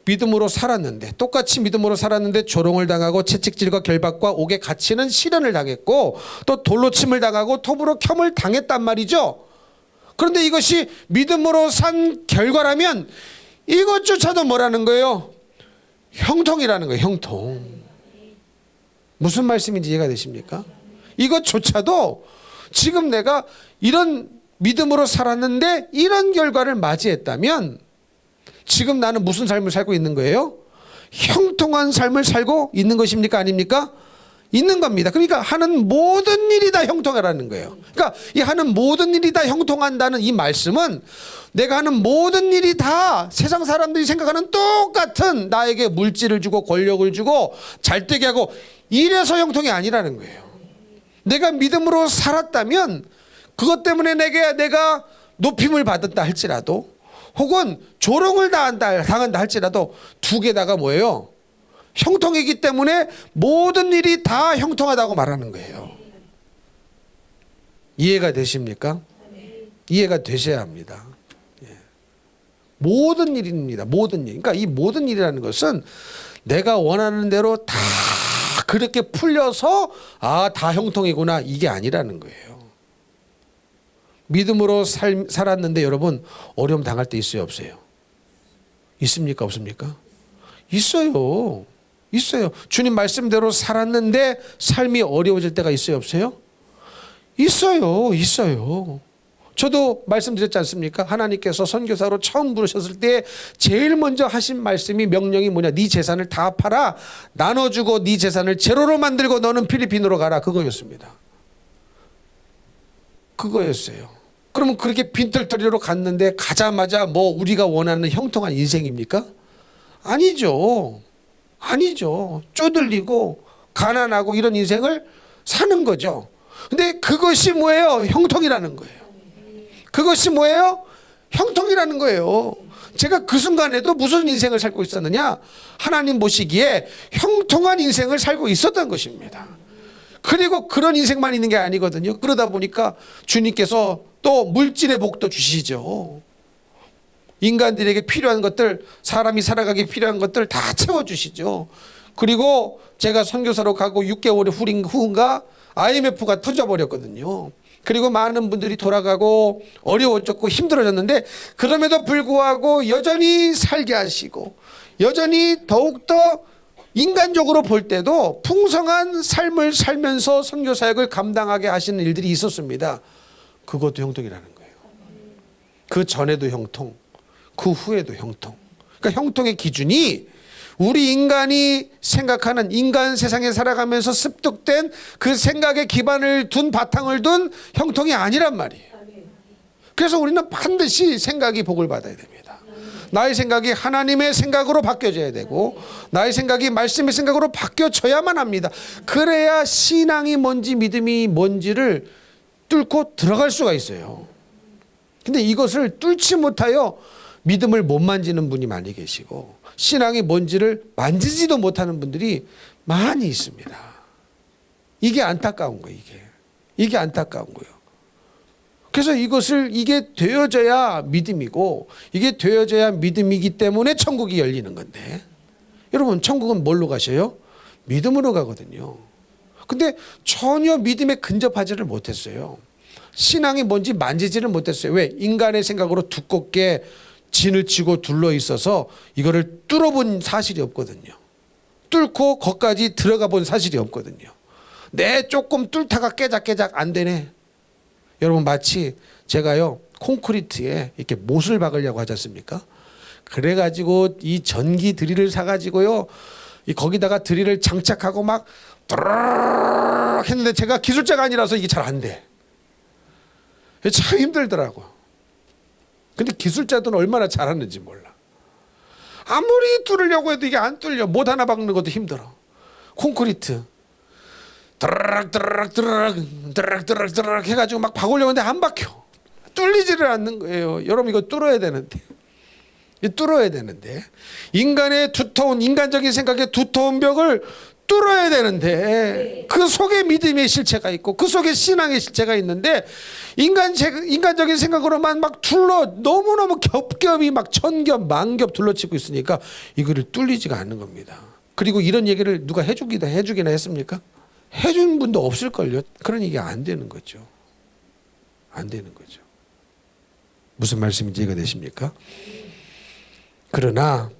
믿음으로 살았는데, 똑같이 믿음으로 살았는데 조롱을 당하고 채찍질과 결박과 옥에 갇히는 시련을 당했고 또 돌로 침을 당하고 톱으로 켬을 당했단 말이죠. 그런데 이것이 믿음으로 산 결과라면 이것조차도 뭐라는 거예요? 형통이라는 거예요. 형통. 무슨 말씀인지 이해가 되십니까? 이것조차도 지금 내가 이런 믿음으로 살았는데 이런 결과를 맞이했다면 지금 나는 무슨 삶을 살고 있는 거예요? 형통한 삶을 살고 있는 것입니까? 아닙니까? 있는 겁니다. 그러니까 하는 모든 일이 다 형통하라는 거예요. 그러니까 이 하는 모든 일이 다 형통한다는 이 말씀은 내가 하는 모든 일이 다 세상 사람들이 생각하는 똑같은 나에게 물질을 주고 권력을 주고 잘되게 하고 이래서 형통이 아니라는 거예요. 내가 믿음으로 살았다면 그것 때문에 내가 높임을 받았다 할지라도 혹은 조롱을 당한다 할지라도 두 개다가 뭐예요? 형통이기 때문에 모든 일이 다 형통하다고 말하는 거예요. 이해가 되십니까? 이해가 되셔야 합니다. 모든 일입니다. 모든 일. 그러니까 이 모든 일이라는 것은 내가 원하는 대로 다 그렇게 풀려서 다 형통이구나 이게 아니라는 거예요. 믿음으로 살았는데 여러분 어려움 당할 때 있어요 없어요? 있습니까 없습니까? 있어요. 있어요. 주님 말씀대로 살았는데 삶이 어려워질 때가 있어요 없어요? 있어요. 있어요. 저도 말씀드렸지 않습니까? 하나님께서 선교사로 처음 부르셨을 때 제일 먼저 하신 말씀이 명령이 뭐냐? 네 재산을 다 팔아 나눠주고 네 재산을 제로로 만들고 너는 필리핀으로 가라. 그거였습니다. 그거였어요. 그러면 그렇게 빈털터리로 갔는데 가자마자 뭐 우리가 원하는 형통한 인생입니까? 아니죠. 아니죠. 쪼들리고 가난하고 이런 인생을 사는 거죠. 근데 그것이 뭐예요? 형통이라는 거예요. 그것이 뭐예요? 형통이라는 거예요. 제가 그 순간에도 무슨 인생을 살고 있었느냐? 하나님 보시기에 형통한 인생을 살고 있었던 것입니다. 그리고 그런 인생만 있는 게 아니거든요. 그러다 보니까 주님께서 또 물질의 복도 주시죠. 인간들에게 필요한 것들, 사람이 살아가기 필요한 것들 다 채워주시죠. 그리고 제가 선교사로 가고 6개월 후인가 IMF가 터져버렸거든요. 그리고 많은 분들이 돌아가고 어려워졌고 힘들어졌는데 그럼에도 불구하고 여전히 살게 하시고 여전히 더욱더 인간적으로 볼 때도 풍성한 삶을 살면서 선교 사역을 감당하게 하시는 일들이 있었습니다. 그것도 형통이라는 거예요. 그 전에도 형통, 그 후에도 형통. 그러니까 형통의 기준이 우리 인간이 생각하는 인간 세상에 살아가면서 습득된 그 생각의 기반을 둔 바탕을 둔 형통이 아니란 말이에요. 그래서 우리는 반드시 생각이 복을 받아야 됩니다. 나의 생각이 하나님의 생각으로 바뀌어져야 되고 나의 생각이 말씀의 생각으로 바뀌어져야만 합니다. 그래야 신앙이 뭔지 믿음이 뭔지를 뚫고 들어갈 수가 있어요. 근데 이것을 뚫지 못하여 믿음을 못 만지는 분이 많이 계시고 신앙이 뭔지를 만지지도 못하는 분들이 많이 있습니다. 이게 안타까운 거예요. 이게 안타까운 거예요. 그래서 이게 되어져야 믿음이고 이게 되어져야 믿음이기 때문에 천국이 열리는 건데 여러분 천국은 뭘로 가셔요? 믿음으로 가거든요. 근데 전혀 믿음에 근접하지를 못했어요. 신앙이 뭔지 만지지를 못했어요. 왜? 인간의 생각으로 두껍게 진을 치고 둘러 있어서 이거를 뚫어본 사실이 없거든요. 뚫고 거기까지 들어가 본 사실이 없거든요. 내 조금 뚫다가 깨작깨작 안 되네. 여러분 마치 제가요 콘크리트에 이렇게 못을 박으려고 하지 않습니까? 그래가지고 이 전기 드릴을 사가지고요 거기다가 드릴을 장착하고 막 드르륵 했는데 제가 기술자가 아니라서 이게 잘 안 돼. 참 힘들더라고요. 근데 기술자들은 얼마나 잘하는지 몰라. 아무리 뚫으려고 해도 이게 안 뚫려. 못 하나 박는 것도 힘들어. 콘크리트 드르륵 드르륵 드르륵 드르륵 드르륵 드르륵 해가지고 막 박으려고 하는데 안 박혀. 뚫리지를 않는 거예요. 여러분 이거 뚫어야 되는데. 인간의 두터운 인간적인 생각의 두터운 벽을 뚫어야 되는데 그 속에 믿음의 실체가 있고 그 속에 신앙의 실체가 있는데 인간적인 생각으로만 막 너무너무 겹겹이 막 천겹 만겹 둘러치고 있으니까 이거를 뚫리지가 않는 겁니다. 그리고 이런 얘기를 누가 해주기나 했습니까? 해준 분도 없을걸요. 그러니 이게 안 되는 거죠. 안 되는 거죠. 무슨 말씀인지 이해가 되십니까? 그러나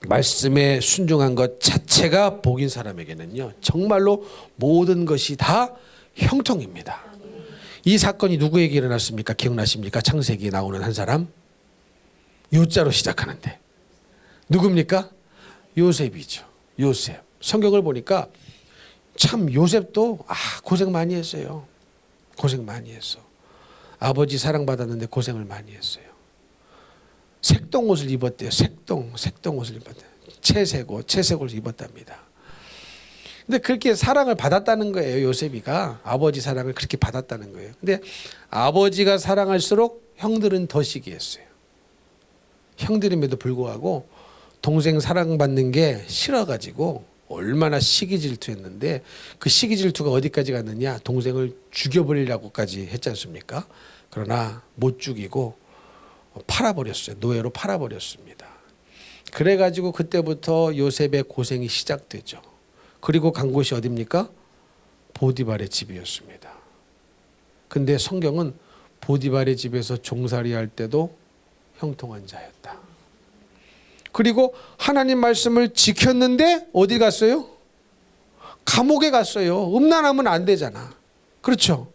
말씀에 순종한 것 자체가 복인 사람에게는요 정말로 모든 것이 다 형통입니다. 이 사건이 누구에게 일어났습니까? 기억나십니까? 창세기에 나오는 한 사람 요자로 시작하는데 누굽니까? 요셉이죠. 요셉. 성경을 보니까 참 요셉도 고생 많이 했어요. 고생 많이 했어. 아버지 사랑받았는데 고생을 많이 했어요. 색동 옷을 입었대요. 색동 옷을 입었대요. 채색 옷을 입었답니다. 근데 그렇게 사랑을 받았다는 거예요. 요셉이가 아버지 사랑을 그렇게 받았다는 거예요. 근데 아버지가 사랑할수록 형들은 더 시기했어요. 형들임에도 불구하고 동생 사랑받는 게 싫어가지고 얼마나 시기 질투했는데 그 시기 질투가 어디까지 갔느냐 동생을 죽여버리려고까지 했지 않습니까? 그러나 못 죽이고 팔아버렸어요. 노예로 팔아버렸습니다. 그래가지고 그때부터 요셉의 고생이 시작되죠. 그리고 간 곳이 어디입니까? 보디발의 집이었습니다. 근데 성경은 보디발의 집에서 종살이 할 때도 형통한 자였다. 그리고 하나님 말씀을 지켰는데 어디 갔어요? 감옥에 갔어요. 음란하면 안 되잖아. 그렇죠?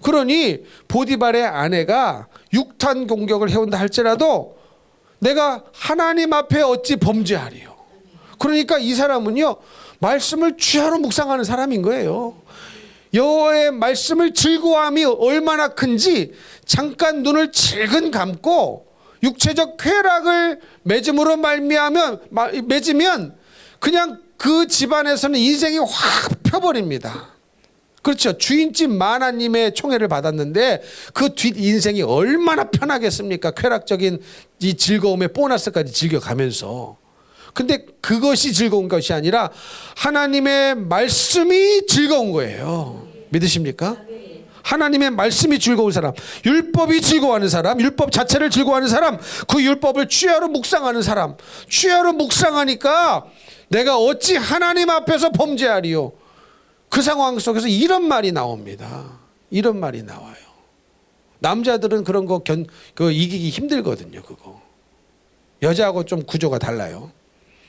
그러니 보디발의 아내가 육탄 공격을 해온다 할지라도 내가 하나님 앞에 어찌 범죄하리요. 그러니까 이 사람은요, 말씀을 취하로 묵상하는 사람인 거예요. 여호와의 말씀을 즐거움이 얼마나 큰지 잠깐 눈을 질근 감고 육체적 쾌락을 맺으면 그냥 그 집안에서는 인생이 확 펴버립니다. 그렇죠. 주인집 마나님의 총애를 받았는데 그 뒷 인생이 얼마나 편하겠습니까? 쾌락적인 이 즐거움의 보너스까지 즐겨가면서. 근데 그것이 즐거운 것이 아니라 하나님의 말씀이 즐거운 거예요. 믿으십니까? 하나님의 말씀이 즐거운 사람, 율법이 즐거워하는 사람, 율법 자체를 즐거워하는 사람, 그 율법을 취하로 묵상하는 사람, 취하로 묵상하니까 내가 어찌 하나님 앞에서 범죄하리요. 그 상황 속에서 이런 말이 나옵니다. 이런 말이 나와요. 남자들은 그런 거 이기기 힘들거든요. 그거. 여자하고 좀 구조가 달라요.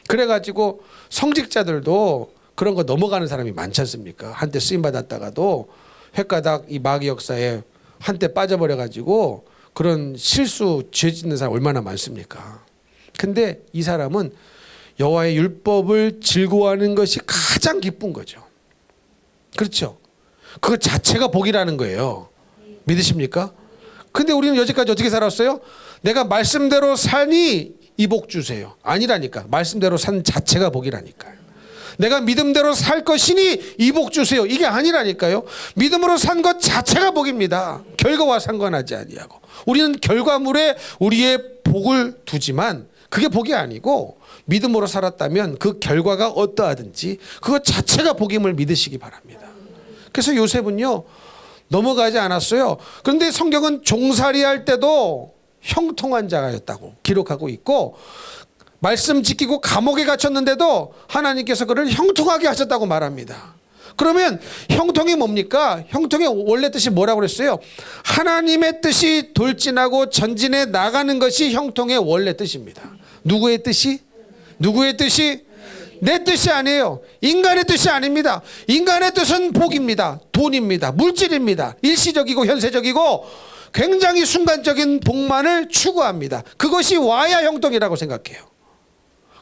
그래가지고 성직자들도 그런 거 넘어가는 사람이 많지 않습니까? 한때 쓰임 받았다가도 횟가닥 이 마귀 역사에 한때 빠져버려가지고 그런 실수 죄 짓는 사람 얼마나 많습니까? 근데 이 사람은 여호와의 율법을 즐거워하는 것이 가장 기쁜 거죠. 그렇죠? 그 자체가 복이라는 거예요. 믿으십니까? 근데 우리는 여지까지 어떻게 살았어요? 내가 말씀대로 사니 이 복 주세요. 아니라니까. 말씀대로 산 자체가 복이라니까요. 내가 믿음대로 살 것이니 이 복 주세요. 이게 아니라니까요. 믿음으로 산 것 자체가 복입니다. 결과와 상관하지 아니하고. 우리는 결과물에 우리의 복을 두지만 그게 복이 아니고 믿음으로 살았다면 그 결과가 어떠하든지 그것 자체가 복임을 믿으시기 바랍니다. 그래서 요셉은요, 넘어가지 않았어요. 그런데 성경은 종살이 할 때도 형통한 자였다고 기록하고 있고, 말씀 지키고 감옥에 갇혔는데도 하나님께서 그를 형통하게 하셨다고 말합니다. 그러면 형통이 뭡니까? 형통의 원래 뜻이 뭐라고 그랬어요? 하나님의 뜻이 돌진하고 전진해 나가는 것이 형통의 원래 뜻입니다. 누구의 뜻이? 누구의 뜻이? 내 뜻이 아니에요. 인간의 뜻이 아닙니다. 인간의 뜻은 복입니다. 돈입니다. 물질입니다. 일시적이고 현세적이고 굉장히 순간적인 복만을 추구합니다. 그것이 와야 형통이라고 생각해요.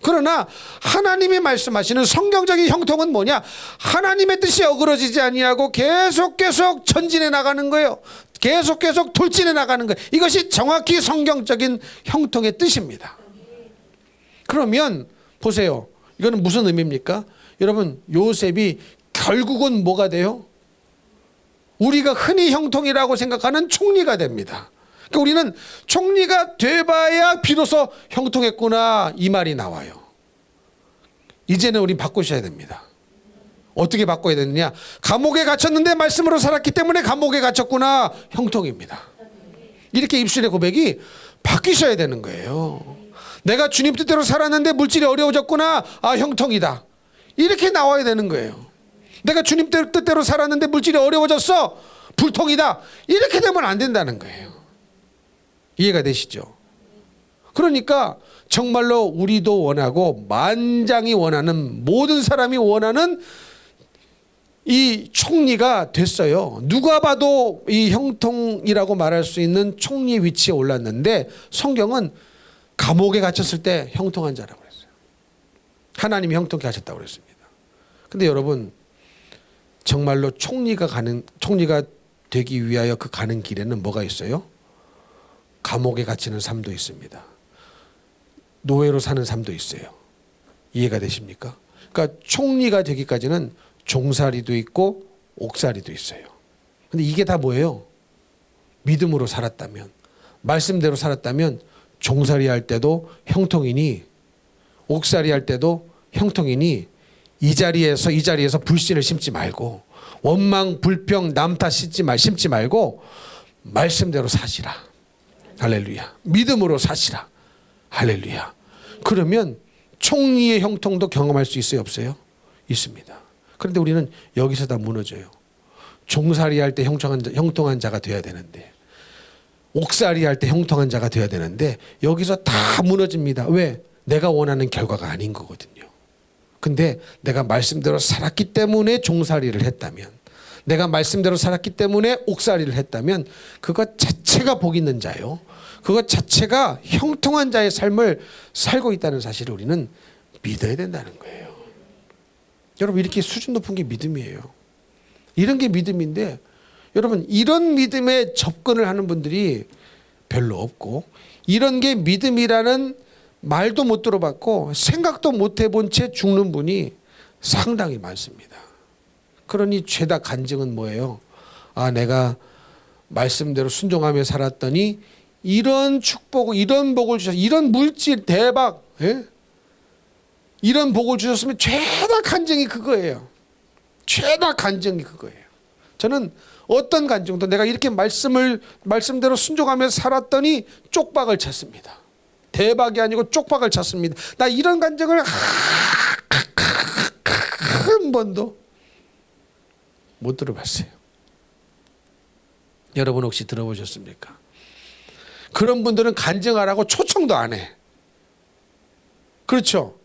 그러나 하나님이 말씀하시는 성경적인 형통은 뭐냐? 하나님의 뜻이 어그러지지 아니하고 계속 전진해 나가는 거예요. 계속 돌진해 나가는 거예요. 이것이 정확히 성경적인 형통의 뜻입니다. 그러면 보세요. 이거는 무슨 의미입니까? 여러분, 요셉이 결국은 뭐가 돼요? 우리가 흔히 형통이라고 생각하는 총리가 됩니다. 그러니까 우리는 총리가 돼봐야 비로소 형통했구나 이 말이 나와요. 이제는 우리 바꾸셔야 됩니다. 어떻게 바꿔야 되느냐? 감옥에 갇혔는데 말씀으로 살았기 때문에 감옥에 갇혔구나, 형통입니다. 이렇게 입술의 고백이 바뀌셔야 되는 거예요. 내가 주님 뜻대로 살았는데 물질이 어려워졌구나, 아, 형통이다. 이렇게 나와야 되는 거예요. 내가 주님 뜻대로 살았는데 물질이 어려워졌어, 불통이다. 이렇게 되면 안 된다는 거예요. 이해가 되시죠? 그러니까 정말로 우리도 원하고 만장이 원하는, 모든 사람이 원하는 이 총리가 됐어요. 누가 봐도 이 형통이라고 말할 수 있는 총리 위치에 올랐는데 성경은 감옥에 갇혔을 때 형통한 자라고 그랬어요. 하나님이 형통케 하셨다고 그랬습니다. 근데 여러분, 정말로 총리가 되기 위하여 그 가는 길에는 뭐가 있어요? 감옥에 갇히는 삶도 있습니다. 노예로 사는 삶도 있어요. 이해가 되십니까? 그러니까 총리가 되기까지는 종살이도 있고 옥살이도 있어요. 근데 이게 다 뭐예요? 믿음으로 살았다면, 말씀대로 살았다면 종살이 할 때도 형통이니 옥살이 할 때도 형통이니 이 자리에서 불신을 심지 말고 원망, 불평, 남 탓 심지 말고 말씀대로 사시라. 할렐루야. 믿음으로 사시라. 할렐루야. 그러면 총리의 형통도 경험할 수 있어요, 없어요? 있습니다. 그런데 우리는 여기서 다 무너져요. 종살이 할 때 형통한 자가 되어야 되는데, 옥살이 할 때 형통한 자가 되어야 되는데 여기서 다 무너집니다. 왜? 내가 원하는 결과가 아닌 거거든요. 근데 내가 말씀대로 살았기 때문에 종살이를 했다면, 내가 말씀대로 살았기 때문에 옥살이를 했다면 그것 자체가 복 있는 자요. 그것 자체가 형통한 자의 삶을 살고 있다는 사실을 우리는 믿어야 된다는 거예요. 여러분, 이렇게 수준 높은 게 믿음이에요. 이런 게 믿음인데, 여러분, 이런 믿음에 접근을 하는 분들이 별로 없고, 이런 게 믿음이라는 말도 못 들어봤고 생각도 못 해본 채 죽는 분이 상당히 많습니다. 그러니 죄다 간증은 뭐예요? 아, 내가 말씀대로 순종하며 살았더니 이런 축복, 이런 복을 주셔서, 이런 물질 대박, 예? 이런 복을 주셨으면 죄다 간증이 그거예요. 죄다 간증이 그거예요. 저는 어떤 간증도 내가 이렇게 말씀대로 순종하며 살았더니 쪽박을 찾습니다. 대박이 아니고 쪽박을 찾습니다. 나 이런 간증을 한 번도 못 들어봤어요. 여러분 혹시 들어보셨습니까? 그런 분들은 간증하라고 초청도 안 해. 그렇죠?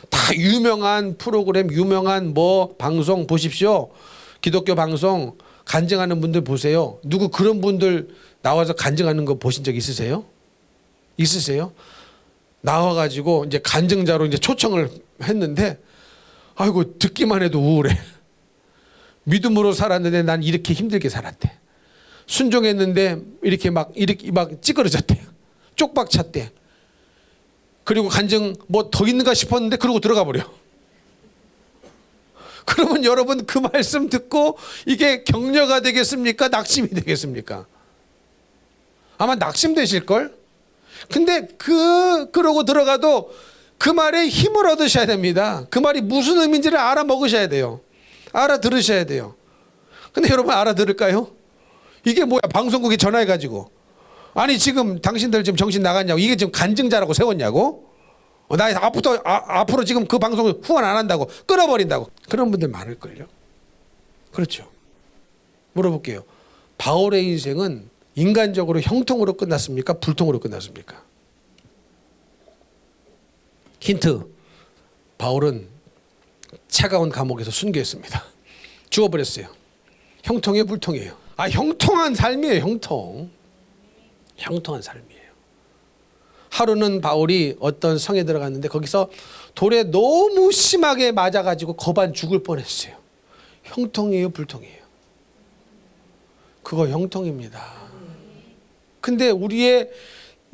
다 유명한 프로그램, 유명한 뭐 방송 보십시오. 기독교 방송 간증하는 분들 보세요. 누구 그런 분들 나와서 간증하는 거 보신 적 있으세요? 있으세요? 나와가지고 이제 간증자로 이제 초청을 했는데, 아이고 듣기만 해도 우울해. 믿음으로 살았는데 난 이렇게 힘들게 살았대. 순종했는데 이렇게 막 찌그러졌대. 쪽박 찼대. 그리고 간증 뭐 더 있는가 싶었는데 그러고 들어가 버려. 그러면 여러분 그 말씀 듣고 이게 격려가 되겠습니까? 낙심이 되겠습니까? 아마 낙심되실걸? 근데 그러고 들어가도 그 말에 힘을 얻으셔야 됩니다. 그 말이 무슨 의미인지를 알아먹으셔야 돼요. 알아들으셔야 돼요. 근데 여러분 알아들을까요? 이게 뭐야? 방송국에 전화해가지고, 아니 지금 당신들 지금 정신 나갔냐고, 이게 지금 간증자라고 세웠냐고, 나 앞으로 지금 그 방송을 후원 안 한다고, 끊어버린다고. 그런 분들 많을걸요. 그렇죠. 물어볼게요. 바울의 인생은 인간적으로 형통으로 끝났습니까? 불통으로 끝났습니까? 힌트. 바울은 차가운 감옥에서 순교했습니다. 죽어버렸어요. 형통이에요, 불통이에요? 아, 형통한 삶이에요. 형통한 삶이에요. 하루는 바울이 어떤 성에 들어갔는데 거기서 돌에 너무 심하게 맞아가지고 거반 죽을 뻔했어요. 형통이에요, 불통이에요? 그거 형통입니다. 근데 우리의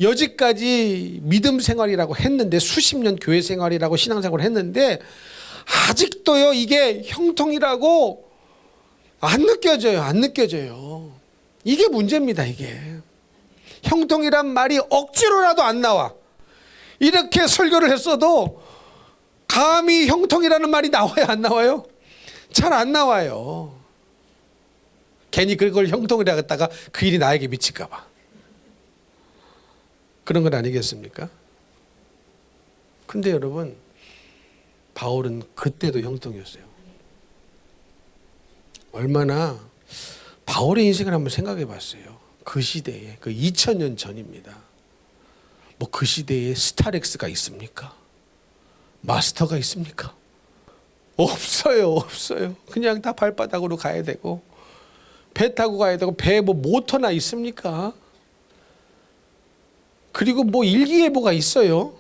여지까지 믿음 생활이라고 했는데, 수십 년 교회 생활이라고 신앙생활을 했는데 아직도요 이게 형통이라고 안 느껴져요. 이게 문제입니다. 이게 형통이란 말이 억지로라도 안 나와. 이렇게 설교를 했어도 감히 형통이라는 말이 나와요, 안 나와요? 잘 안 나와요. 괜히 그걸 형통이라고 했다가 그 일이 나에게 미칠까 봐. 그런 건 아니겠습니까? 근데 여러분, 바울은 그때도 형통이었어요. 얼마나 바울의 인생을 한번 생각해 봤어요. 그 시대에, 그 2000년 전입니다. 뭐 그 시대에 스타렉스가 있습니까? 마스터가 있습니까? 없어요. 그냥 다 발바닥으로 가야 되고, 배 타고 가야 되고, 배 뭐 모터나 있습니까? 그리고 뭐 일기예보가 있어요.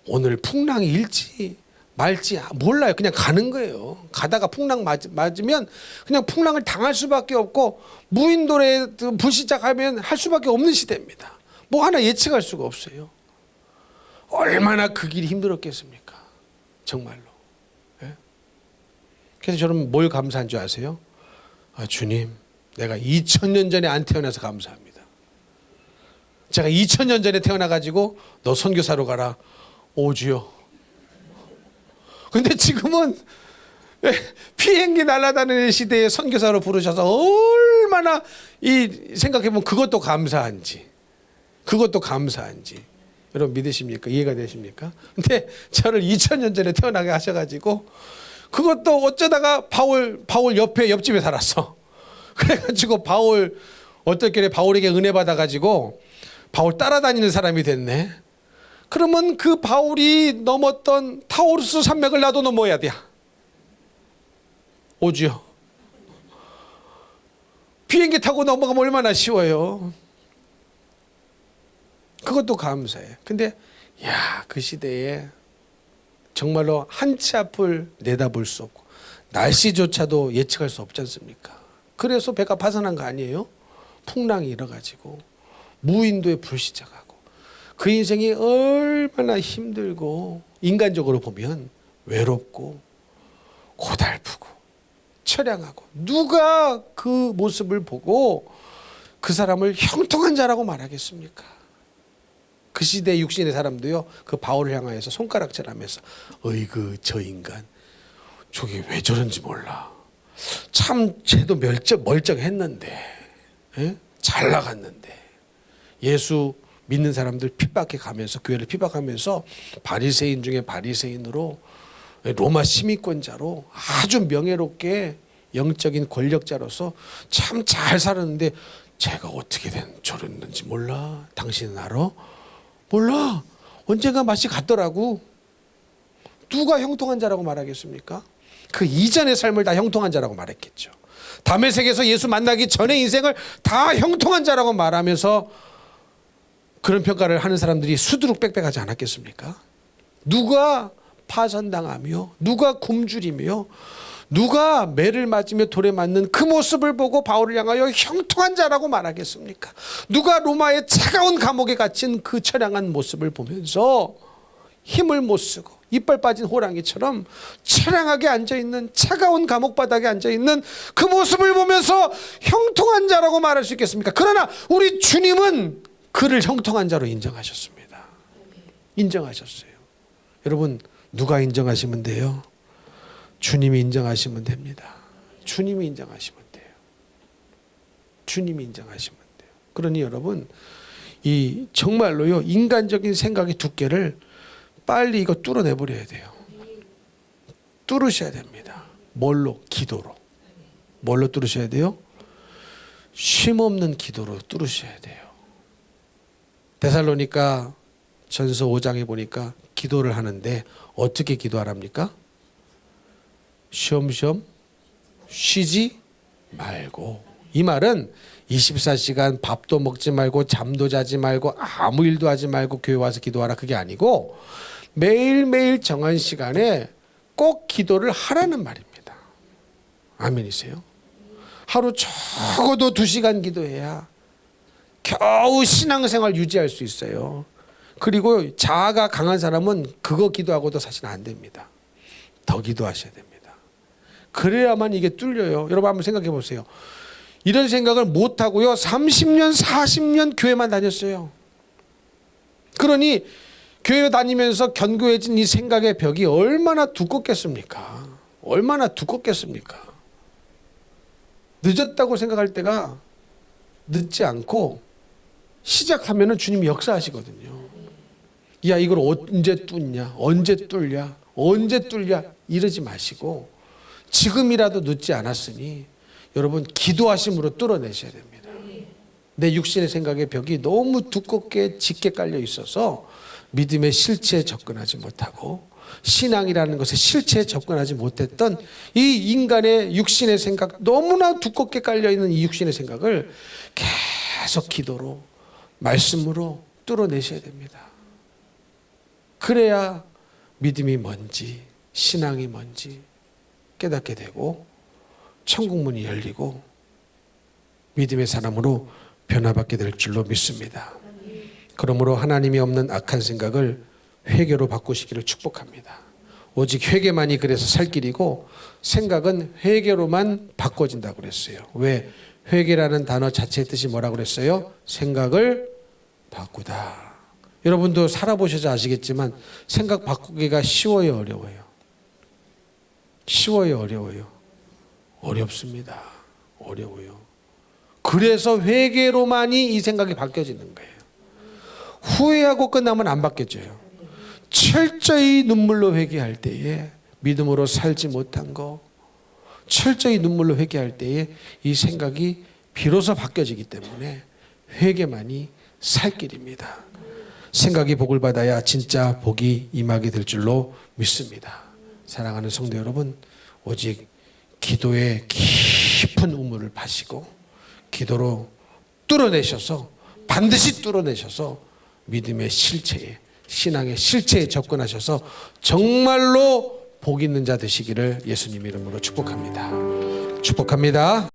오늘 풍랑이 일지 말지 몰라요. 그냥 가는 거예요. 가다가 풍랑 맞으면 그냥 풍랑을 당할 수밖에 없고, 무인도에 불시착하면 할 수밖에 없는 시대입니다. 뭐 하나 예측할 수가 없어요. 얼마나 그 길이 힘들었겠습니까? 정말로. 예? 그래서 저는 뭘 감사한 줄 아세요? 아, 주님, 내가 2000년 전에 안 태어나서 감사합니다. 제가 2000년 전에 태어나가지고 너 선교사로 가라. 오 주여. 근데 지금은 비행기 날아다니는 시대에 선교사로 부르셔서 얼마나 생각해보면 그것도 감사한지. 여러분 믿으십니까? 이해가 되십니까? 근데 저를 2000년 전에 태어나게 하셔가지고, 그것도 어쩌다가 바울 옆집에 살았어. 그래가지고 바울 어떻게 바울에게 은혜 받아가지고 바울 따라다니는 사람이 됐네. 그러면 그 바울이 넘었던 타우루스 산맥을 나도 넘어야 돼. 오주요. 비행기 타고 넘어가면 얼마나 쉬워요. 그것도 감사해. 근데 그 시대에 정말로 한 치 앞을 내다볼 수 없고 날씨조차도 예측할 수 없지 않습니까? 그래서 배가 파산한 거 아니에요? 풍랑이 일어가지고 무인도에 불시착하고 그 인생이 얼마나 힘들고 인간적으로 보면 외롭고 고달프고 처량하고 누가 그 모습을 보고 그 사람을 형통한 자라고 말하겠습니까? 그 시대 육신의 사람도요, 그 바울을 향하여서 손가락질하면서 어이구 저 인간 저게 왜 저런지 몰라. 참 쟤도 멀쩡했는데, 에? 잘 나갔는데. 예수 믿는 사람들 핍박해 가면서, 교회를 핍박하면서 바리새인 중에 바리새인으로 로마 시민권자로 아주 명예롭게 영적인 권력자로서 참 잘 살았는데 제가 어떻게 된 저랬는지 몰라. 당신은 알아? 몰라. 언젠가 맛이 갔더라고. 누가 형통한 자라고 말하겠습니까? 그 이전의 삶을 다 형통한 자라고 말했겠죠. 다메섹에서 예수 만나기 전의 인생을 다 형통한 자라고 말하면서 그런 평가를 하는 사람들이 수두룩 빽빽하지 않았겠습니까? 누가 파선당하며 누가 굶주리며 누가 매를 맞으며 돌에 맞는 그 모습을 보고 바울을 향하여 형통한 자라고 말하겠습니까? 누가 로마의 차가운 감옥에 갇힌 그 처량한 모습을 보면서 힘을 못 쓰고 이빨 빠진 호랑이처럼 처량하게 앉아있는 차가운 감옥 바닥에 앉아있는 그 모습을 보면서 형통한 자라고 말할 수 있겠습니까? 그러나 우리 주님은 그를 형통한 자로 인정하셨습니다. 인정하셨어요. 여러분 누가 인정하시면 돼요? 주님이 인정하시면 됩니다. 주님이 인정하시면 돼요. 주님이 인정하시면 돼요. 그러니 여러분 이 정말로요 인간적인 생각의 두께를 빨리 이거 뚫어내버려야 돼요. 뚫으셔야 됩니다. 뭘로? 기도로. 뭘로 뚫으셔야 돼요? 쉼없는 기도로 뚫으셔야 돼요. 데살로니가 전서 5장에 보니까 기도를 하는데 어떻게 기도하랍니까? 쉬엄쉬엄 쉬지 말고. 이 말은 24시간 밥도 먹지 말고 잠도 자지 말고 아무 일도 하지 말고 교회 와서 기도하라 그게 아니고 매일매일 정한 시간에 꼭 기도를 하라는 말입니다. 아멘이세요? 하루 적어도 2시간 기도해야 겨우 신앙생활 유지할 수 있어요. 그리고 자아가 강한 사람은 그거 기도하고도 사실 안 됩니다. 더 기도하셔야 됩니다. 그래야만 이게 뚫려요. 여러분 한번 생각해 보세요. 이런 생각을 못하고요 30년 40년 교회만 다녔어요. 그러니 교회 다니면서 견고해진 이 생각의 벽이 얼마나 두껍겠습니까? 얼마나 두껍겠습니까? 늦었다고 생각할 때가 늦지 않고 시작하면은 주님이 역사하시거든요. 야 이걸 언제 뚫냐? 언제 뚫냐? 언제 뚫냐? 이러지 마시고 지금이라도 늦지 않았으니 여러분 기도하심으로 뚫어내셔야 됩니다. 내 육신의 생각의 벽이 너무 두껍게 짙게 깔려 있어서 믿음의 실체에 접근하지 못하고 신앙이라는 것의 실체에 접근하지 못했던 이 인간의 육신의 생각 너무나 두껍게 깔려있는 이 육신의 생각을 계속 기도로 말씀으로 뚫어내셔야 됩니다. 그래야 믿음이 뭔지 신앙이 뭔지 깨닫게 되고 천국문이 열리고 믿음의 사람으로 변화받게 될 줄로 믿습니다. 그러므로 하나님이 없는 악한 생각을 회개로 바꾸시기를 축복합니다. 오직 회개만이 그래서 살 길이고 생각은 회개로만 바꿔진다고 그랬어요. 왜? 회개라는 단어 자체의 뜻이 뭐라고 그랬어요? 생각을 바꾸다. 여러분도 살아보셔서 아시겠지만 생각 바꾸기가 쉬워요, 어려워요? 쉬워요, 어려워요? 어렵습니다. 어려워요. 그래서 회개로만이 이 생각이 바뀌어지는 거예요. 후회하고 끝나면 안 바뀌어져요. 철저히 눈물로 회개할 때에 믿음으로 살지 못한 거 철저히 눈물로 회개할 때에 이 생각이 비로소 바뀌어지기 때문에 회개만이 살 길입니다. 생각이 복을 받아야 진짜 복이 임하게 될 줄로 믿습니다. 사랑하는 성도 여러분, 오직 기도에 깊은 우물을 파시고 기도로 뚫어내셔서 반드시 뚫어내셔서 믿음의 실체에 신앙의 실체에 접근하셔서 정말로 복 있는 자 되시기를 예수님 이름으로 축복합니다. 축복합니다.